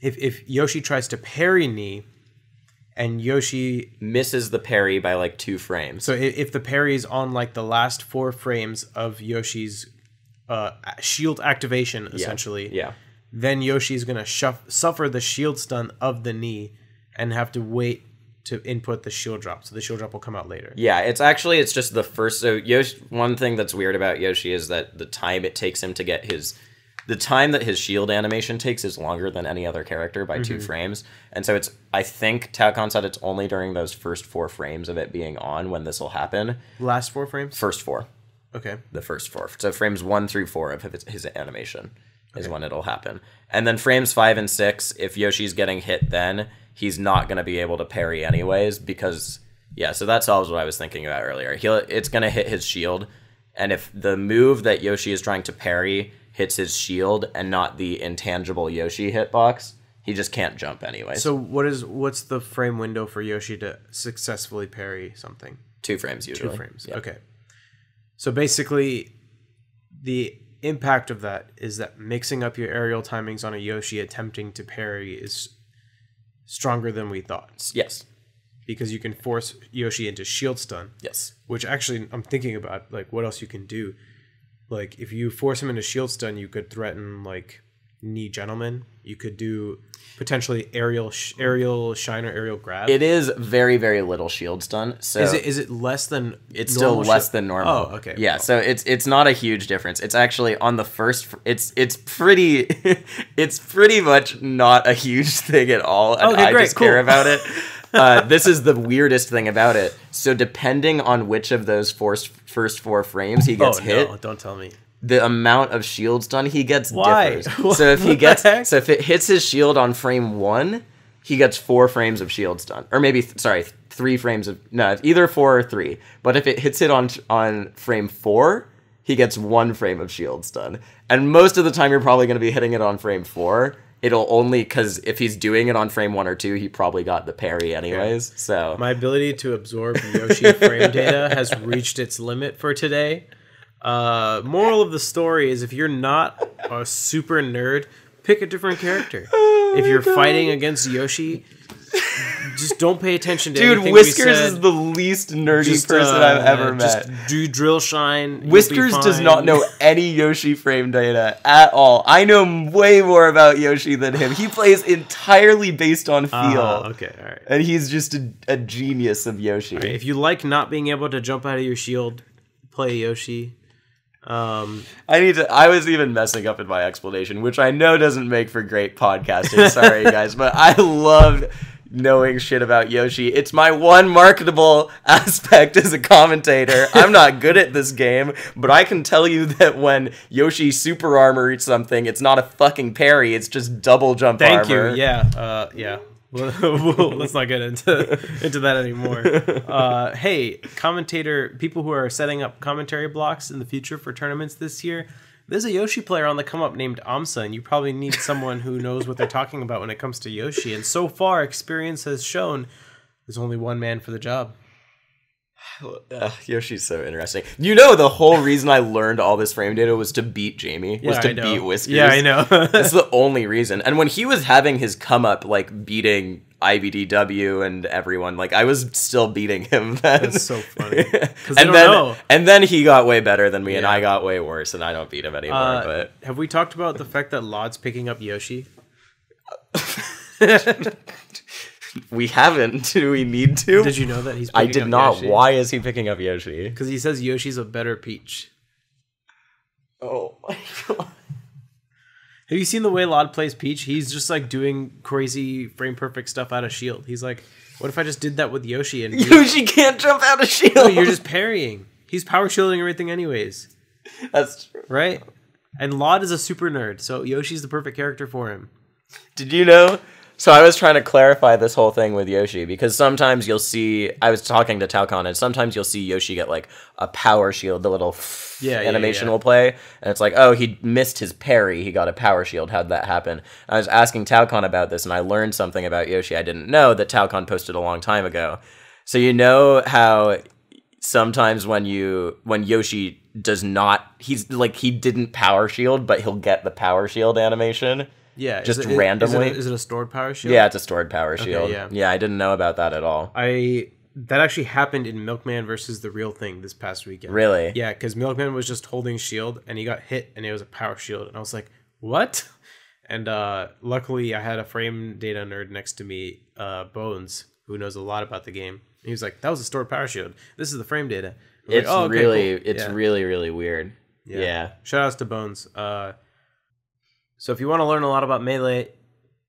if Yoshi tries to parry knee, and Yoshi misses the parry by like 2 frames. So if the parry is on like the last 4 frames of Yoshi's shield activation, essentially, then Yoshi's gonna suffer the shield stun of the knee and have to wait to input the shield drop. So the shield drop will come out later. Yeah, it's just the first. So Yoshi, one thing that's weird about Yoshi is that the time it takes him to get the time that his shield animation takes is longer than any other character by 2 frames. And so I think Talcon said it's only during those first 4 frames of it being on when this will happen. Last 4 frames? First 4. Okay. The first 4. So frames 1 through 4 of his animation is when it'll happen. And then frames 5 and 6, if Yoshi's getting hit then, he's not going to be able to parry anyways because, so that solves what I was thinking about earlier. It's going to hit his shield, and if the move that Yoshi is trying to parry hits his shield and not the intangible Yoshi hitbox, he just can't jump anyways. So what's the frame window for Yoshi to successfully parry something? 2 frames usually. 2 frames, Yep. Okay. So basically, the impact of that is that mixing up your aerial timings on a Yoshi attempting to parry is stronger than we thought. Yes. Because you can force Yoshi into shield stun. Yes. Which actually, I'm thinking about, like, what else you can do. Like, if you force him into shield stun, you could threaten, like, knee gentleman. You could do potentially aerial shine or aerial grab. It is very, very little shield stun. So is it less than it's still less than normal. Oh, okay. Yeah, well. So it's not a huge difference. It's actually on the first it's pretty it's pretty much not a huge thing at all. And I just care about it. This is the weirdest thing about it. So depending on which of those first 4 frames he gets hit. No, don't tell me. The amount of shield stun he gets Why? differs. So if it hits his shield on frame 1, he gets 4 frames of shield stun, or maybe 3 frames of either 4 or 3. But if it hits it on frame 4, he gets 1 frame of shield stun. And most of the time, you're probably going to be hitting it on frame 4. It'll only because if he's doing it on frame 1 or 2, he probably got the parry anyways. Okay. So my ability to absorb Yoshi frame data has reached its limit for today. Moral of the story is if you're not a super nerd, pick a different character. If you're fighting against Yoshi, just don't pay attention to anything Whiskers we said. is the least nerdy person I've ever met. Just do drill shine. Whiskers does not know any Yoshi frame data at all. I know way more about Yoshi than him. He plays entirely based on feel. Okay, all right. And he's just a genius of Yoshi. Right, if you like not being able to jump out of your shield, play Yoshi. I was even messing up in my explanation, which I know doesn't make for great podcasting. Sorry, guys, but I love knowing shit about Yoshi. It's my one marketable aspect as a commentator. I'm not good at this game, but I can tell you that when Yoshi super armor something, it's not a fucking parry, it's just double jump armor. Thank you, yeah. Let's not get into that anymore. Hey, people who are setting up commentary blocks in the future for tournaments this year, there's a Yoshi player on the come up named Amsa, and you probably need someone who knows what they're talking about when it comes to Yoshi. And so far, experience has shown there's only one man for the job. Yoshi's so interesting. You know, the whole reason I learned all this frame data was to beat Jamie, was to beat Whiskers. Yeah, I know. That's the only reason. And when he was having his come up, like beating IBDW and everyone, like I was still beating him then. That's so funny. And then he got way better than me, and I got way worse, and I don't beat him anymore. But have we talked about the fact that Laud's picking up Yoshi? We haven't. Do we need to? Did you know that he's picking I did up not. Yoshi? Why is he picking up Yoshi? Because he says Yoshi's a better Peach. Oh my god. Have you seen the way Laud plays Peach? He's just like doing crazy frame perfect stuff out of shield. He's like, what if I just did that with Yoshi? And Yoshi can't jump out of shield. No, you're just parrying. He's power shielding everything anyways. That's true. Right? And Laud is a super nerd, so Yoshi's the perfect character for him. Did you know So I was trying to clarify this whole thing with Yoshi, because sometimes you'll see, I was talking to Talcon, and sometimes you'll see Yoshi get like a power shield, the little animation will play, and it's like, oh, he missed his parry, he got a power shield, how'd that happen? I was asking Talcon about this, and I learned something about Yoshi I didn't know that Talcon posted a long time ago. So you know how sometimes when Yoshi does not, he's like, he didn't power shield, but he'll get the power shield animation. Yeah, just randomly. Is it a stored power shield? Yeah, it's a stored power shield. Yeah. Yeah, I didn't know about that at all. That actually happened in Milkman versus The Real Thing this past weekend. Really? Yeah, because Milkman was just holding shield, and he got hit, and it was a power shield, and I was like, what? And luckily, I had a frame data nerd next to me, Bones, who knows a lot about the game. And he was like, that was a stored power shield. This is the frame data. It's like, really, cool. It's really, really weird. Yeah. Shout outs to Bones. So if you want to learn a lot about Melee,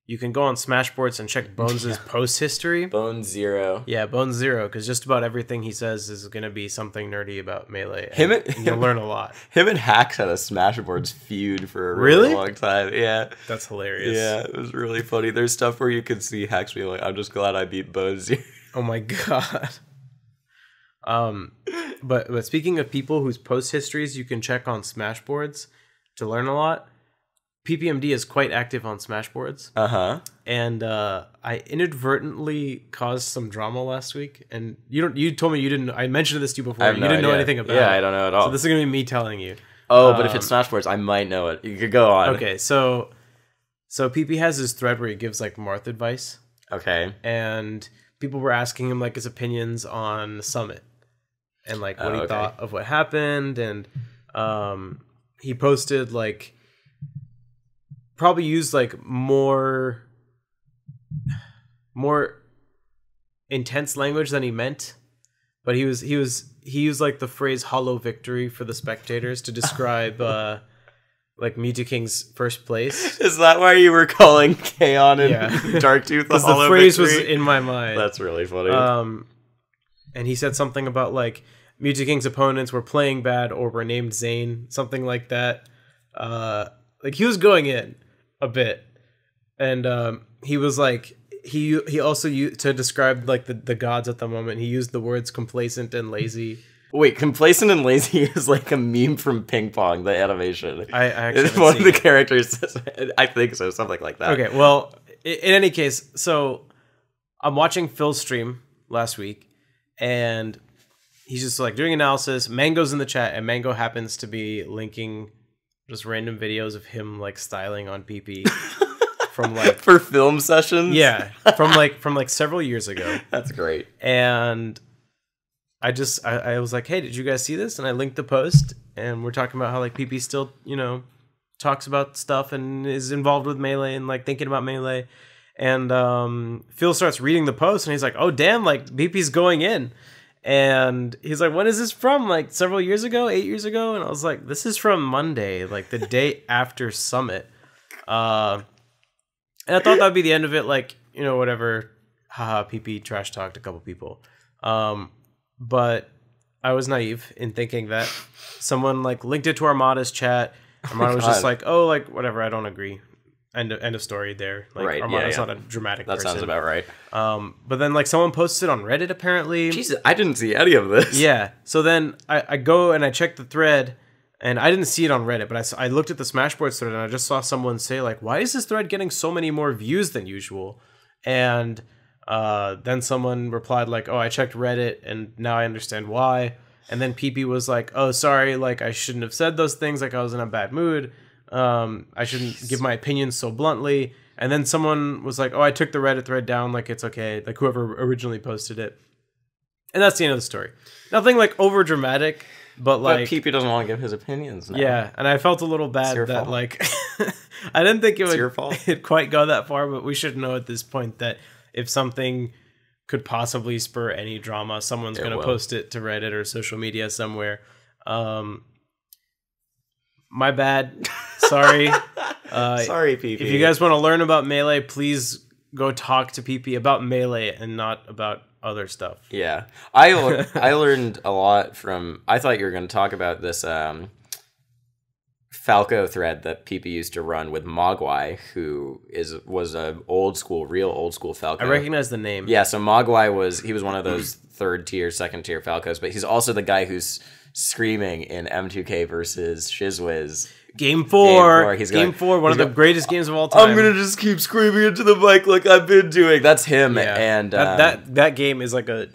you can go on Smashboards and check Bones' post history. Bones 0. Yeah, Bones 0, because just about everything he says is going to be something nerdy about Melee. And you'll learn a lot. Him and Hax had a Smashboards feud for a really long time. Yeah. That's hilarious. Yeah, it was really funny. There's stuff where you could see Hax being like, I'm just glad I beat Bones 0. Oh my god. But speaking of people whose post histories you can check on Smashboards to learn a lot, PPMD is quite active on Smashboards. And I inadvertently caused some drama last week, and you told me you didn't. I mentioned this to you before. You didn't know anything about it. Yeah, I don't know at all. So this is gonna be me telling you. Oh, but if it's Smashboards, I might know it. You could go on. Okay, so PP has this thread where he gives like Marth advice. Okay. And people were asking him like his opinions on Summit and like what he thought of what happened, and he posted like probably used like more intense language than he meant, but he used like the phrase "hollow victory" for the spectators to describe like Mewtwo King's first place. Is that why you were calling Kaon and Darktooth the hollow the phrase victory? Was in my mind. That's really funny. And he said something about like Mewtwo King's opponents were playing bad or were named Zane, something like that. Like he was going in a bit, and he was like he also used to describe like the gods at the moment. He used the words complacent and lazy. Wait, complacent and lazy is like a meme from Ping Pong, the animation. I actually it's one of the characters. I think so, something like that. Okay, well, in any case, so I'm watching Phil's stream last week, and he's just like doing analysis. Mango's in the chat, and Mango happens to be linking just random videos of him like styling on PP from like for film sessions. Yeah, from like several years ago. That's great. And I was like, hey, did you guys see this? And I linked the post, and we're talking about how like PP still, talks about stuff and is involved with Melee and like thinking about Melee. And Phil starts reading the post, and he's like, oh damn, like PP's going in. And he's like, when is this from? Like several years ago, 8 years ago? And I was like, this is from Monday, like the day after Summit. And I thought that'd be the end of it, like, whatever. Haha, PP trash talked a couple people. But I was naive in thinking that someone like linked it to Armada's chat. Armada was just like, oh, like whatever, I don't agree. End of story there. Like right, Armada's not a dramatic person. That sounds about right. But then like someone posted on Reddit apparently. Jesus, I didn't see any of this. Yeah. So then I go and I check the thread, and I didn't see it on Reddit, but I looked at the Smashboards thread, and I just saw someone say like, why is this thread getting so many more views than usual? And then someone replied like, oh, I checked Reddit and now I understand why. And then PP was like, oh, sorry, like I shouldn't have said those things, like I was in a bad mood. I shouldn't give my opinions so bluntly. And then someone was like, oh, I took the Reddit thread down, like it's okay, like whoever originally posted it. And that's the end of the story. Nothing like over dramatic, but like PP doesn't want to give his opinions now. Yeah, and I felt a little bad that fault. Like I didn't think it'd quite go that far, but we should know at this point that if something could possibly spur any drama, someone's going to post it to Reddit or social media somewhere. My bad. Sorry. Sorry, PP. If you guys want to learn about Melee, please go talk to PP about Melee and not about other stuff. Yeah. I Falco thread that PP used to run with Mogwai, who was a real old school Falco. I recognize the name. Yeah, so Mogwai was one of those third tier, second tier Falcos, but he's also the guy who's screaming in M2K versus Shizwiz. Game 4. Game 4, one of the greatest games of all time. I'm gonna just keep screaming into the mic like I've been doing. That's him. Yeah. And that game is like a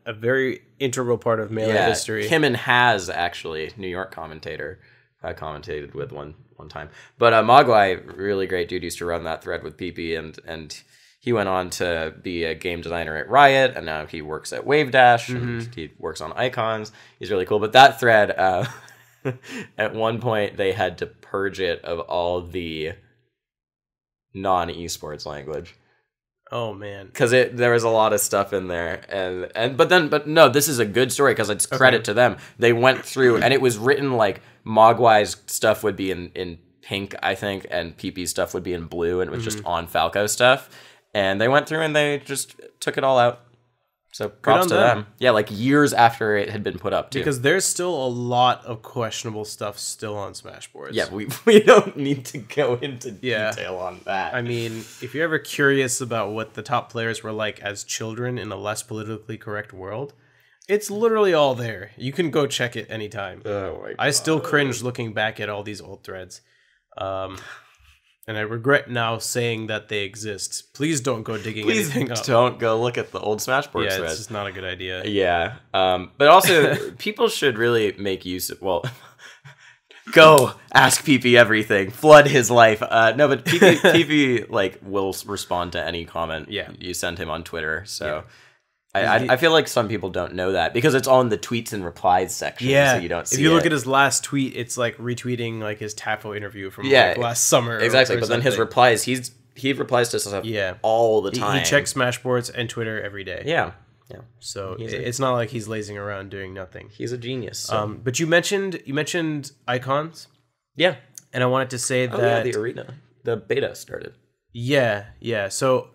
very integral part of Melee history. Him and Haz, actually, New York commentator, I commentated with one time. But Mogwai, really great dude, used to run that thread with PP, and he went on to be a game designer at Riot, and now he works at Wavedash, and he works on icons. He's really cool. But that thread, at one point, they had to purge it of all the non-esports language. Oh man, because there was a lot of stuff in there, but no, this is a good story because it's credit to them. They went through, and it was written like Mogwai's stuff would be in pink, I think, and PP's stuff would be in blue, and it was just on Falco stuff. And they went through and they just took it all out. So props to them. Yeah, like years after it had been put up, too. Because there's still a lot of questionable stuff still on Smashboards. Yeah, we don't need to go into detail on that. I mean, if you're ever curious about what the top players were like as children in a less politically correct world, it's literally all there. You can go check it anytime. Oh my God. I still cringe looking back at all these old threads. And I regret now saying that they exist. Please don't go digging anything up. Please don't go look at the old Smashboards thread. Yeah, it's just not a good idea. Yeah. But also, people should really make use of... Well, go ask PP everything. Flood his life. No, but PP like, will respond to any comment you send him on Twitter. So... Yeah. I feel like some people don't know that because it's on the tweets and replies section, so you don't see it. If you look at his last tweet, it's like retweeting like his Tafo interview from like last summer. Exactly, but then his replies, he replies to stuff all the time. He checks Smashboards and Twitter every day. Yeah. So it's not like he's lazing around doing nothing. He's a genius. So. But you mentioned icons. Yeah. And I wanted to say that the arena, the beta started. Yeah. So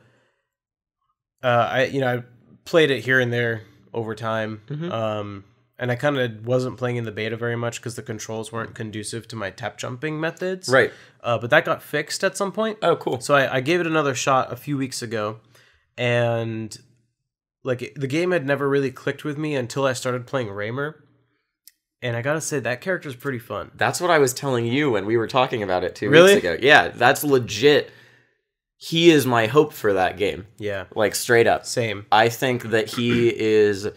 I played it here and there over time, and I kind of wasn't playing in the beta very much because the controls weren't conducive to my tap jumping methods. Right. But that got fixed at some point. Oh, cool. So I gave it another shot a few weeks ago, and like the game had never really clicked with me until I started playing Raymer. And I gotta say, that character's pretty fun. That's what I was telling you when we were talking about it 2 weeks ago. Yeah, that's legit. He is my hope for that game. Yeah. Like, straight up. Same. I think that he is...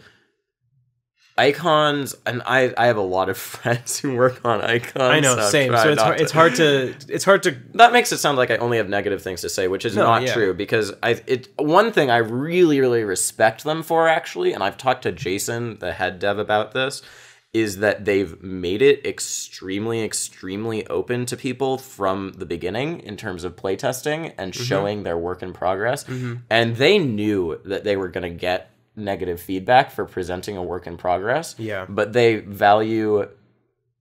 Icons, and I have a lot of friends who work on Icons. I know, same. So it's hard to... That makes it sound like I only have negative things to say, which is not true, because one thing I really, really respect them for, actually, and I've talked to Jason, the head dev, about this, is that they've made it extremely, extremely open to people from the beginning in terms of playtesting and showing their work in progress. And they knew that they were going to get negative feedback for presenting a work in progress. Yeah. But they value...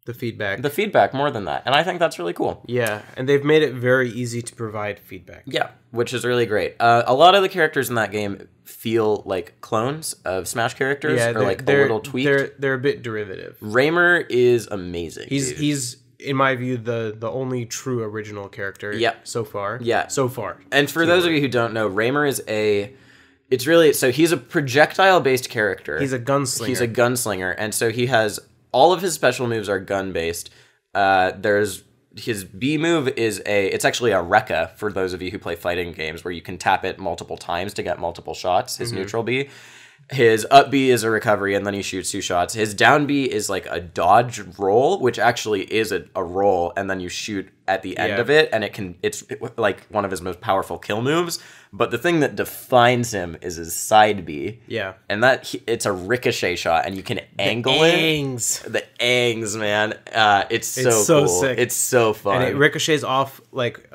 The feedback more than that. And I think that's really cool. Yeah. And they've made it very easy to provide feedback. Yeah. Which is really great. A lot of the characters in that game feel like clones of Smash characters, or like a little tweaked. They're a bit derivative. Raymer is amazing. He's in my view the only true original character. So far. Yeah. So far. And for those of you who don't know, Raymer is he's a projectile based character. He's a gunslinger. And so he has all of his special moves are gun based. There's his B move it's actually a Rekka for those of you who play fighting games where you can tap it multiple times to get multiple shots. His neutral B. His up B is a recovery, and then he shoots 2 shots. His down B is like a dodge roll, which actually is a roll, and then you shoot at the end of it, and it's like one of his most powerful kill moves. But the thing that defines him is his side B. Yeah. And it's a ricochet shot, and you can angle it. The angs, man. It's so cool. Sick. It's so fun. And it ricochets off like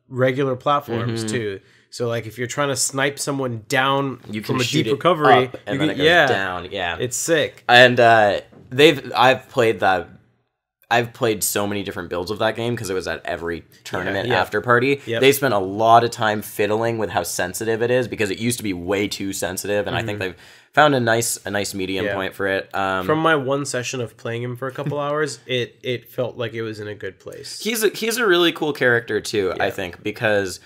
regular platforms too. So, like, if you're trying to snipe someone down from a deep recovery, and then it goes down. Yeah, it's sick. And I've played that I've played so many different builds of that game because it was at every tournament after party. Yep. They spent a lot of time fiddling with how sensitive it is because it used to be way too sensitive, and I think they've found a nice medium point for it. From my one session of playing him for a couple hours, it felt like it was in a good place. He's a really cool character too, I think, because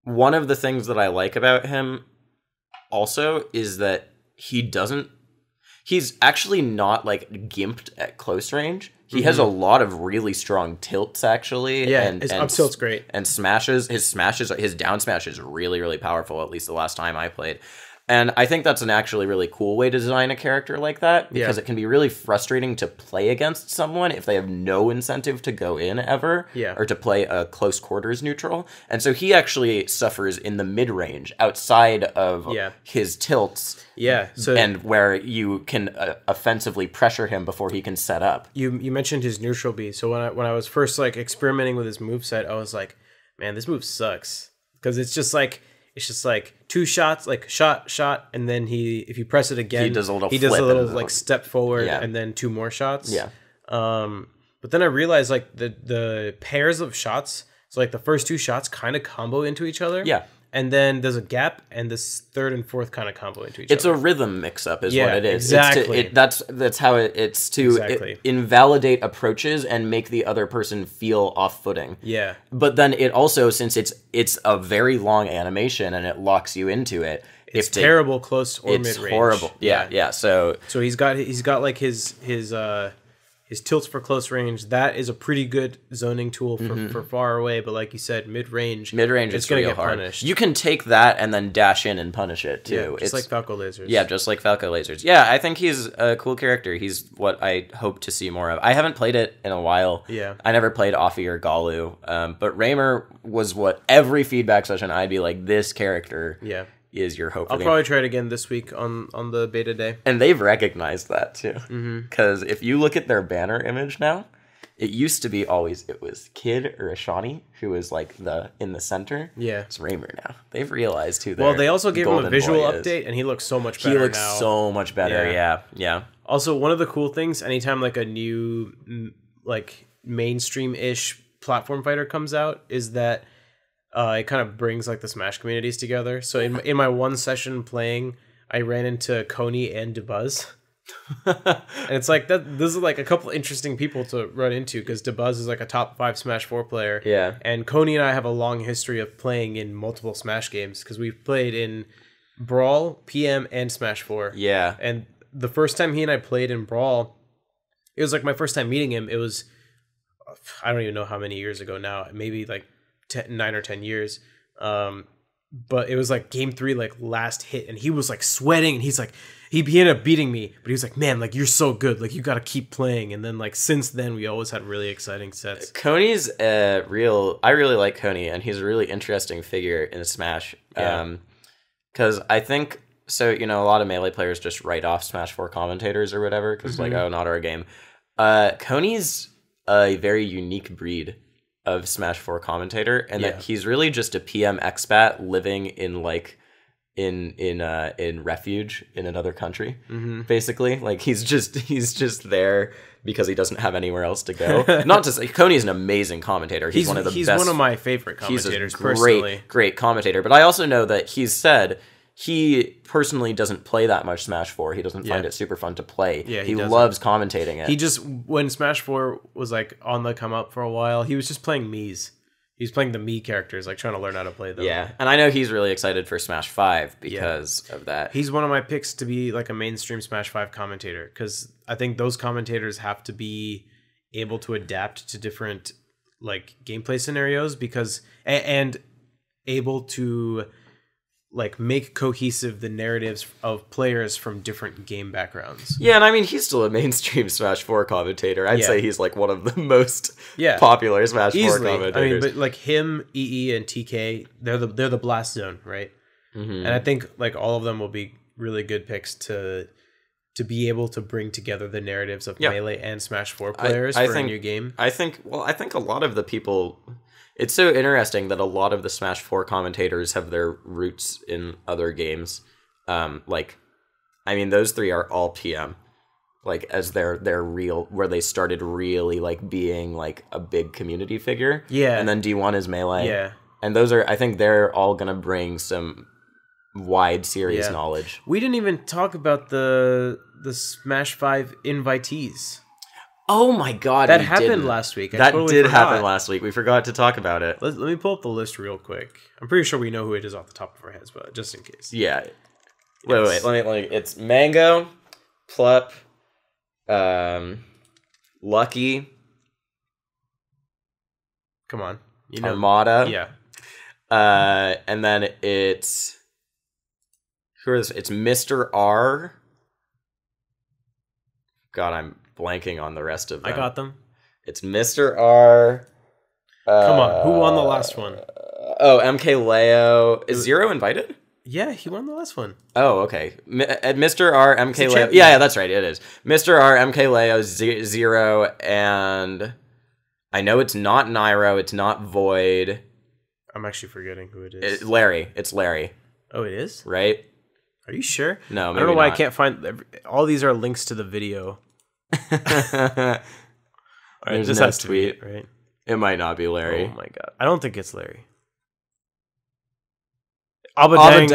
one of the things that I like about him also is that he's actually not like gimped at close range. He has a lot of really strong tilts, actually. Yeah, his up tilt's great. And smashes. His down smash is really, really powerful, at least the last time I played. And I think that's an actually really cool way to design a character like that, because it can be really frustrating to play against someone if they have no incentive to go in ever, or to play a close quarters neutral. And so he actually suffers in the mid-range, outside of his tilts, and where you can offensively pressure him before he can set up. You mentioned his neutral B, so when I was first like experimenting with his moveset, I was like, man, this move sucks, because it's just like 2 shots, like shot, and then if you press it again, he does a little like step forward, and then 2 more shots. But then I realized like the pairs of shots, so like the first 2 shots kind of combo into each other. And then there's a gap, and this third and fourth kind of combo into each other. It's a rhythm mix-up is what it is. Exactly. That's how it's to invalidate approaches and make the other person feel off-footing. Yeah. But then it also, since it's a very long animation and it locks you into it, it's terrible close or mid-range. It's horrible. Yeah. So he's got like his tilts for close range. That is a pretty good zoning tool for far away, but like you said, mid-range it's going to get hard. Punished. You can take that and then dash in and punish it too. Just like Falco Lasers. Yeah, just like Falco Lasers. Yeah, I think he's a cool character. He's what I hope to see more of. I haven't played it in a while. Yeah. I never played Offie or Galu, but Raymer was what every feedback session I'd be like, this character is your hope. I'll probably try it again this week on the beta day. And they've recognized that too. Because if you look at their banner image now, it used to be always, it was Kid or Ashani who was like in the center. Yeah. It's Raymer now. They've realized who Well, they also gave him a visual update, and he looks so much better now. He looks so much better, yeah. Also, one of the cool things, anytime like a new like mainstream-ish platform fighter comes out, is that it kind of brings like the Smash communities together. So in my one session playing, I ran into Coney and DeBuzz. And it's like this is like a couple interesting people to run into, because DeBuzz is like a top 5 Smash 4 player. Yeah. And Coney and I have a long history of playing in multiple Smash games, because we've played in Brawl, PM, and Smash 4. Yeah. And the first time he and I played in Brawl, it was like my first time meeting him. It was, I don't even know how many years ago now, maybe like 9 or 10 years. But it was like game 3, like last hit, and he was like sweating, and he's like, he ended up beating me, but he was like, man, like you're so good, like you got to keep playing. And then like since then, we always had really exciting sets. Coney's I really like Coney, and he's a really interesting figure in Smash. Because I think, so, you know, a lot of Melee players just write off Smash 4 commentators or whatever, because like, oh, not our game. Coney's a very unique breed of Smash 4 commentator, and that he's really just a PM expat living in like in refuge in another country, basically. Like he's just there because he doesn't have anywhere else to go. Not to say Coney is an amazing commentator. He's one of the best. He's one of my favorite commentators. He's a great commentator. But I also know that he's said he personally doesn't play that much Smash 4. He doesn't find it super fun to play. Yeah, he loves commentating it. He just, when Smash 4 was like on the come up for a while, he was just playing Mii's. He was playing the Mii characters, like trying to learn how to play them. Yeah, and I know he's really excited for Smash 5 because of that. He's one of my picks to be like a mainstream Smash 5 commentator, because I think those commentators have to be able to adapt to different like gameplay scenarios, because and able to like make cohesive the narratives of players from different game backgrounds. Yeah, and I mean, he's still a mainstream Smash 4 commentator. I'd say he's like one of the most popular Smash 4 commentators. I mean, but like him, EE, and TK, they're the blast zone, right? And I think like all of them will be really good picks to be able to bring together the narratives of Melee and Smash 4 players for a new game. I think a lot of the people... It's so interesting that a lot of the Smash 4 commentators have their roots in other games. Like, I mean, those 3 are all PM. like as their real, where they started really like being like a big community figure. Yeah. And then D1 is Melee. Yeah. And those are, I think they're all gonna bring some wide series knowledge. We didn't even talk about the Smash 5 invitees. Oh my god, that happened last week. That did happen last week. We forgot to talk about it. Let me pull up the list real quick. I'm pretty sure we know who it is off the top of our heads, but just in case. Yeah. Wait. Let me. It's Mango, Plup, Lucky. Come on, you know. Armada. Yeah. And then it's who is? It's Mr. R. God, I'm blanking on the rest of them. I got them. It's Mr. R. Come on, who won the last one? Oh, MK Leo. Is Zero invited? Yeah, he won the last one. Oh, okay. Mr. R, MK Leo. Yeah, that's right. It is. Mr. R, MK Leo, Zero, and I know it's not Nairo. It's not Void. I'm actually forgetting who it is. Larry. It's Larry. Oh, it is? Right? Are you sure? No, maybe I don't know why not. I can't find... All these are links to the video. All right, There's this no has tweet. To be it, right? It might not be Larry. Oh my god. I don't think it's Larry. Abadango.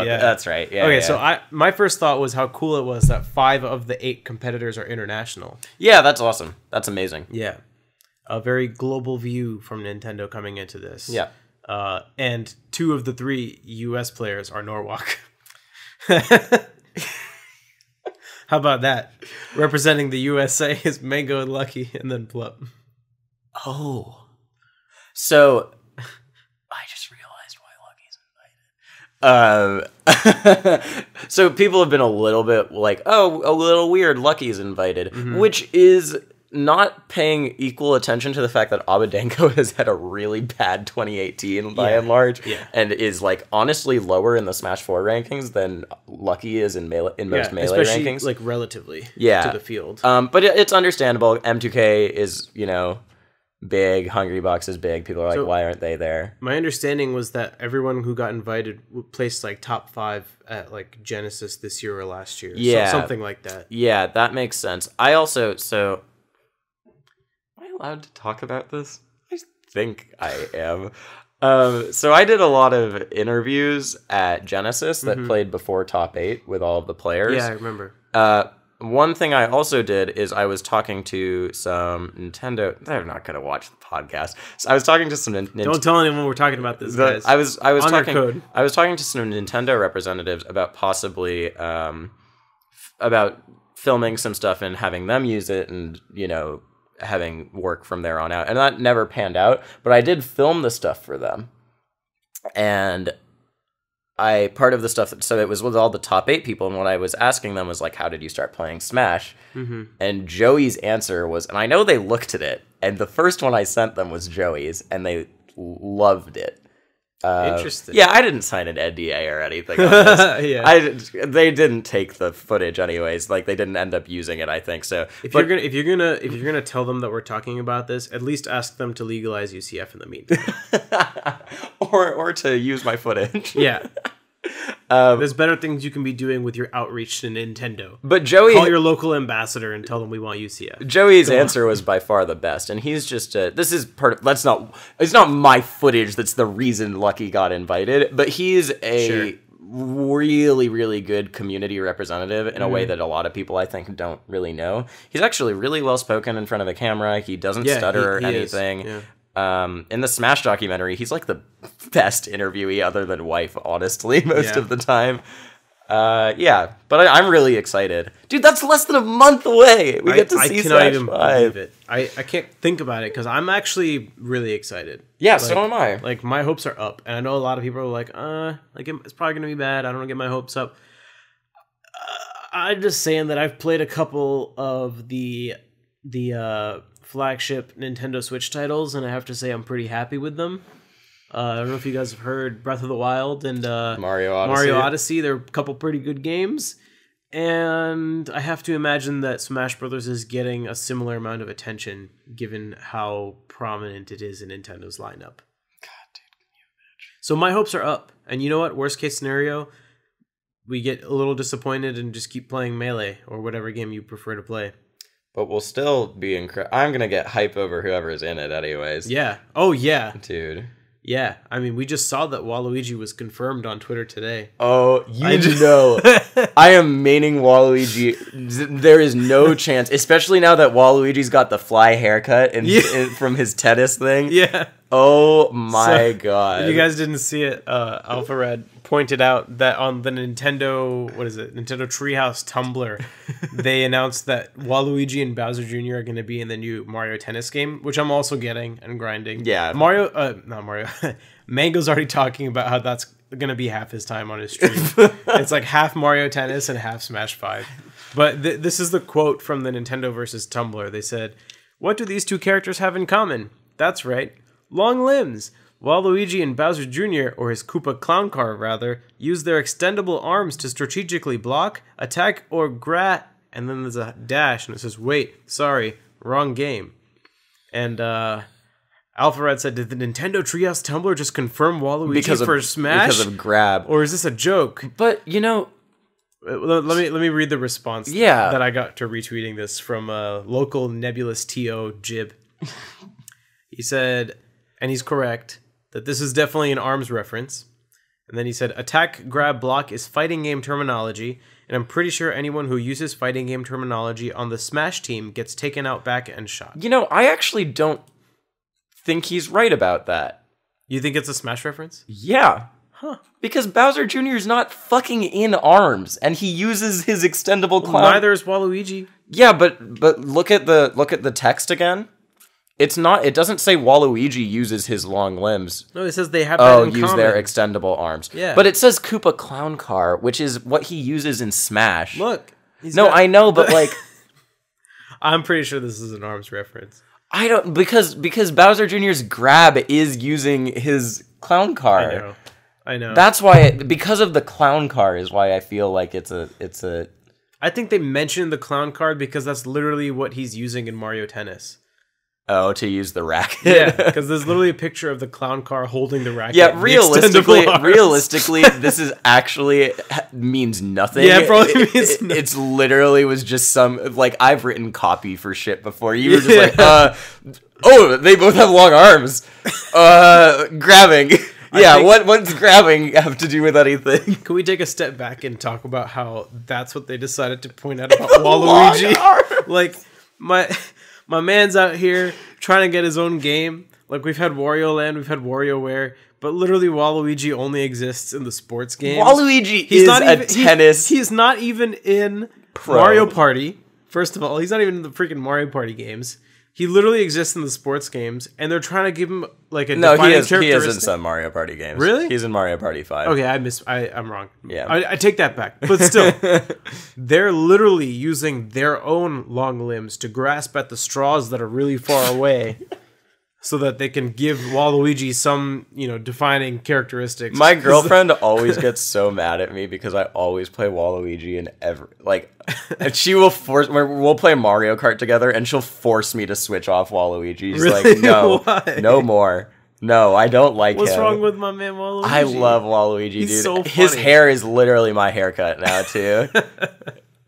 Yeah. That's right. Yeah. Okay, yeah. so my first thought was how cool it was that 5 of the 8 competitors are international. Yeah, that's awesome. That's amazing. Yeah. A very global view from Nintendo coming into this. Yeah. And 2 of the 3 US players are Norwalk. How about that? Representing the USA is Mango and Lucky, and then Plup. Oh. So, I just realized why Lucky's invited. So people have been a little bit like, oh, a little weird, Lucky's invited, which is not paying equal attention to the fact that Abadango has had a really bad 2018 by and large, and is like honestly lower in the Smash 4 rankings than Lucky is in most Melee rankings, like relatively to the field. But it's understandable. M2K is, you know, big. Hungry Box is big. People are like, why aren't they there? My understanding was that everyone who got invited placed like top 5 at like Genesis this year or last year. Yeah, so, something like that. Yeah, that makes sense. I also am I allowed to talk about this? I think I am. So I did a lot of interviews at Genesis that played before Top 8 with all of the players. Yeah, I remember. One thing I also did is I was talking to some Nintendo. They're not going to watch the podcast. So I was talking to some Nintendo. Don't tell anyone we're talking about this, guys. I was talking to some Nintendo representatives about possibly about filming some stuff and having them use it, and you know, having work from there on out. And that never panned out, but I did film the stuff for them. And part of the stuff, so it was with all the top 8 people, and what I was asking them was like, how did you start playing Smash? And Joey's answer was, and I know they looked at it, and the first one I sent them was Joey's, and they loved it. Interesting. Yeah, I didn't sign an NDA or anything on this. They didn't take the footage anyways. Like, they didn't end up using it, I think. So if you're gonna tell them that we're talking about this, at least ask them to legalize UCF in the meantime. or to use my footage. Yeah. There's better things you can be doing with your outreach to Nintendo. But Joey, call your local ambassador and tell them we want UCF. Joey's answer was by far the best, and he's just this is part of, it's not my footage that's the reason Lucky got invited, but he's a really, really good community representative in a way that a lot of people I think don't really know. He's actually really well spoken in front of a camera. He doesn't stutter or anything. In the Smash documentary, he's like the best interviewee other than Wife, honestly, most of the time. But I'm really excited. Dude, that's less than a month away. We get to see Smash 5. Believe it. I can't think about it because I'm actually really excited. Yeah, so am I. Like, my hopes are up. And I know a lot of people are like, it's probably going to be bad. I don't want to get my hopes up. I'm just saying that I've played a couple of the flagship Nintendo Switch titles, and I have to say I'm pretty happy with them. I don't know if you guys have heard Breath of the Wild and Mario Odyssey. They're a couple pretty good games, and I have to imagine that Smash Brothers is getting a similar amount of attention given how prominent it is in Nintendo's lineup. God, dude, can you imagine? So my hopes are up, and you know what? Worst case scenario, we get a little disappointed and just keep playing Melee or whatever game you prefer to play. But we'll still be I'm gonna get hype over whoever's in it anyways. Yeah. Oh, yeah. Dude. Yeah. I mean, we just saw that Waluigi was confirmed on Twitter today. Oh, know. I am maining Waluigi. There is no chance, especially now that Waluigi's got the fly haircut from his tennis thing. Yeah. Oh my god. If you guys didn't see it, Alpha Red pointed out that on the Nintendo Treehouse Tumblr, they announced that Waluigi and Bowser Jr. are going to be in the new Mario Tennis game, which I'm also getting and grinding. Yeah. Not Mario. Mango's already talking about how that's going to be half his time on his stream. It's like half Mario Tennis and half Smash 5. But this is the quote from the Nintendo versus Tumblr. They said, "What do these two characters have in common? That's right. Long limbs. Waluigi and Bowser Jr., or his Koopa clown car rather, use their extendable arms to strategically block, attack, or grab." And then there's a dash, and it says, "Wait, sorry, wrong game." And Alpha Red said, "Did the Nintendo Treehouse Tumblr just confirm Waluigi for Smash? Because of grab. Or is this a joke?" But, you know... Let me read the response that I got to retweeting this from local Nebulous TO Jib. He said, and he's correct, that this is definitely an ARMS reference. And then he said, "Attack, grab, block is fighting game terminology, and I'm pretty sure anyone who uses fighting game terminology on the Smash team gets taken out back and shot." You know, I actually don't think he's right about that. You think it's a Smash reference? Yeah. Huh. Because Bowser Jr. is not fucking in ARMS, and he uses his extendable clown. Neither is Waluigi. Yeah, but look at the text again. It's not. It doesn't say Waluigi uses his long limbs. No, it says they have that in use common. Their extendable arms. Yeah. But it says Koopa Clown Car, which is what he uses in Smash. Look. I know, but like... I'm pretty sure this is an ARMS reference. I don't... Because Bowser Jr.'s grab is using his clown car. I know. That's why... because of the clown car is why I feel like it's a... I think they mentioned the clown card because that's literally what he's using in Mario Tennis. Oh, to use the racket. Yeah, because there's literally a picture of the clown car holding the racket. Yeah, realistically, this is actually means nothing. Yeah, it probably means nothing. It's literally was just some, like, I've written copy for shit before. You were just like, oh, they both have long arms. Grabbing. Yeah, what's grabbing have to do with anything? Can we take a step back and talk about how that's what they decided to point out about Waluigi? Like, my man's out here trying to get his own game. Like, we've had Wario Land, we've had WarioWare, but literally Waluigi only exists in the sports games. Waluigi is a tennis. He's not even in Mario Party. First of all, he's not even in the freaking Mario Party games. He literally exists in the sports games, and they're trying to give him like a defining characteristic. He is in some Mario Party games. Really? He's in Mario Party 5. Okay, I'm wrong. Yeah, I take that back. But still, they're literally using their own long limbs to grasp at the straws that are really far away, so that they can give Waluigi some, defining characteristics. My girlfriend always gets so mad at me because I always play Waluigi in and she will we'll play Mario Kart together and she'll force me to switch off Waluigi. She's really? Like, no, Why? No more. No, I don't like What's him. What's wrong with my man Waluigi? I love Waluigi, dude. He's so funny. His hair is literally my haircut now, too.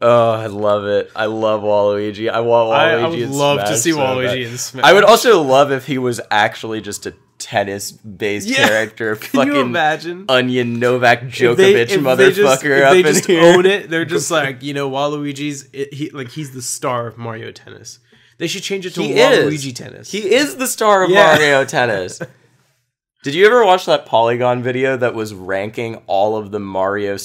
Oh, I love it. I love Waluigi. I want Waluigi in Smash. I would love to see Waluigi in Smash. I would also love if he was actually just a tennis-based character. Can you imagine? Onion Novak Djokovic motherfucker up in here. They just own it. They're just like, Waluigi's... he's the star of Mario Tennis. They should change it to Waluigi Tennis. He is the star of Mario Tennis. Did you ever watch that Polygon video that was ranking all of the Mario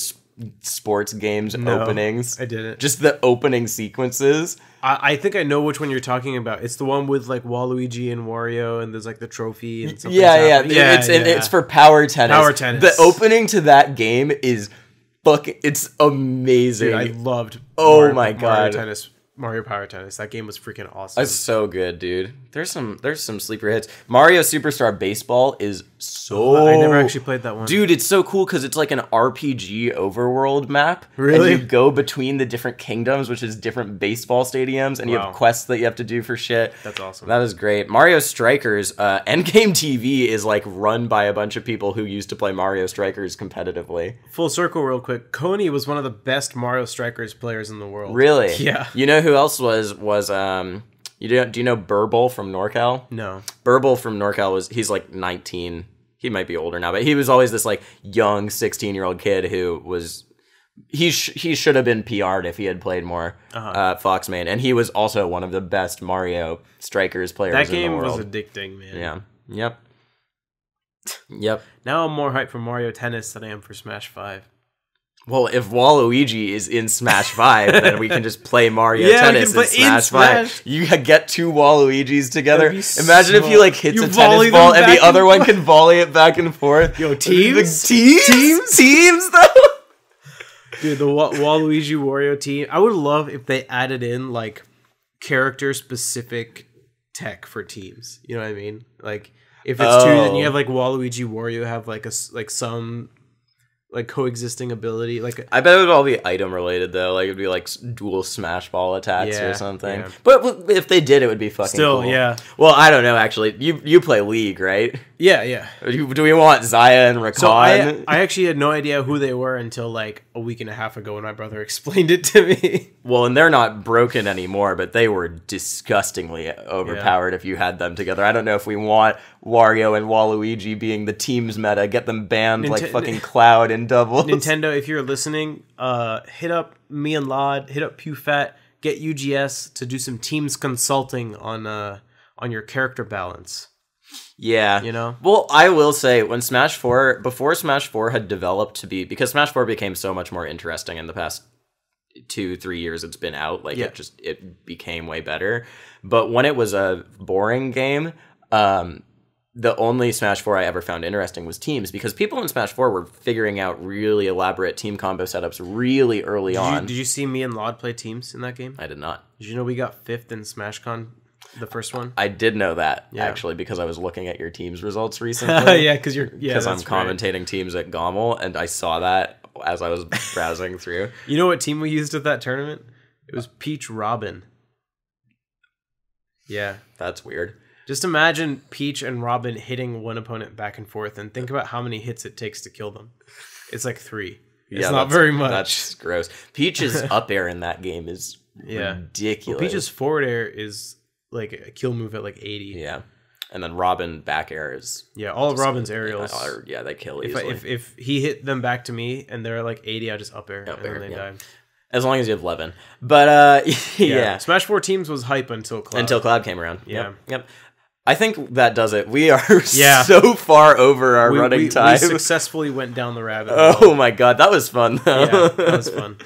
sports games openings? I didn't. Just the opening sequences. I think I know which one you're talking about. It's the one with like Waluigi and Wario, and there's like the trophy and something. It's for Power Tennis. Power Tennis. The opening to that game is it's amazing. Dude, I loved Mario Tennis Mario Power Tennis. That game was freaking awesome. It's so good, dude. There's some sleeper hits. Mario Superstar Baseball is so... I never actually played that one. Dude, it's so cool because it's like an RPG overworld map. Really? And you go between the different kingdoms, which is different baseball stadiums, and you have quests that you have to do for shit. That's awesome. That is great. Mario Strikers, Endgame TV is like run by a bunch of people who used to play Mario Strikers competitively. Full circle real quick. Coney was one of the best Mario Strikers players in the world. Really? Yeah. You know who else was do you know Burble from NorCal? No. Burble from NorCal he's like 19. He might be older now, but he was always this like young 16-year-old kid who was he should have been PR'd if he had played more Foxmain, and he was also one of the best Mario Strikers players in the world. That game was addicting, man. Yeah. Yep. Yep. Now I'm more hyped for Mario Tennis than I am for Smash 5. Well, if Waluigi is in Smash 5, then we can just play Mario Tennis in Smash 5. You get 2 Waluigis together. Imagine if you like hits a tennis ball and the other one can volley it back and forth. Yo, teams? Teams, though? Dude, the Waluigi Wario team. I would love if they added in like character-specific tech for teams. You know what I mean? Like if it's 2, then you have like Waluigi Wario have like some like coexisting ability. Like I bet it would all be item related though. Like it'd be like dual smash ball attacks or something. Yeah. But if they did, it would be fucking cool. Yeah. Well, I don't know. Actually, you play League, right? Yeah. Do we want Zaya and Rakan? So I actually had no idea who they were until like a week and a half ago when my brother explained it to me. Well, and they're not broken anymore, but they were disgustingly overpowered if you had them together. I don't know if we want Wario and Waluigi being the teams meta. Get them banned like fucking Cloud in doubles. Nintendo, if you're listening, hit up me and Lod, hit up PewFat, get UGS to do some teams consulting on your character balance. Yeah. You know? Well, I will say, when before Smash 4 had developed to be, because Smash 4 became so much more interesting in the past 2-3 years it's been out, like it became way better. But when it was a boring game, the only Smash 4 I ever found interesting was teams, because people in Smash 4 were figuring out really elaborate team combo setups really early on. Did you see me and Lod play teams in that game? I did not. Did you know we got 5th in SmashCon? The first one? I did know that, actually, because I was looking at your team's results recently. Because I'm commentating teams at Gama, and I saw that as I was browsing through. You know what team we used at that tournament? It was Peach Robin. Yeah. That's weird. Just imagine Peach and Robin hitting one opponent back and forth, and think about how many hits it takes to kill them. It's like 3. It's not very much. That's gross. Peach's up air in that game is ridiculous. Well, Peach's forward air is like a kill move at like 80. Yeah. And then Robin back air is... Yeah, all of Robin's aerials. They kill easily. If he hit them back to me and they're like 80, I just up air and then they die. As long as you have Levin. But, Smash 4 teams was hype until Cloud. Until Cloud came around. Yeah. Yep. I think that does it. We are so far over our running time. We successfully went down the rabbit hole. Oh my god, that was fun though. Yeah, that was fun.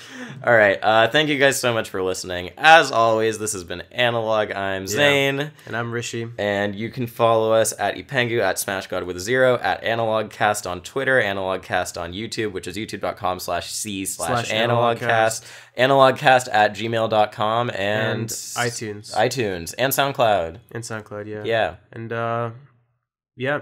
All right, thank you guys so much for listening. As always, this has been Analog. I'm Zane. And I'm Rishi. And you can follow us at Ipengu, at SmashGod with a 0, at analogcast on Twitter, analogcast on YouTube, which is youtube.com/c/analogcast, analogcast@gmail.com, and iTunes, and SoundCloud. Yeah. And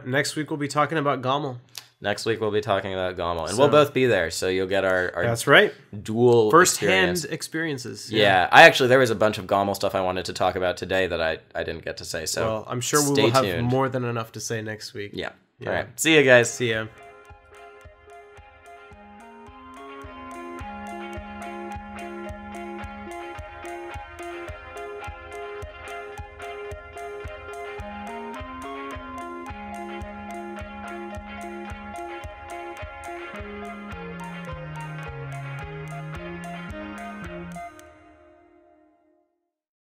next week we'll be talking about Gama. Next week we'll be talking about Gama, and we'll both be there, so you'll get our that's right, dual first-hand experiences. Yeah, there was a bunch of Gama stuff I wanted to talk about today that I didn't get to say. So I'm sure we will have more than enough to say next week. Yeah. All right. See you guys. See ya.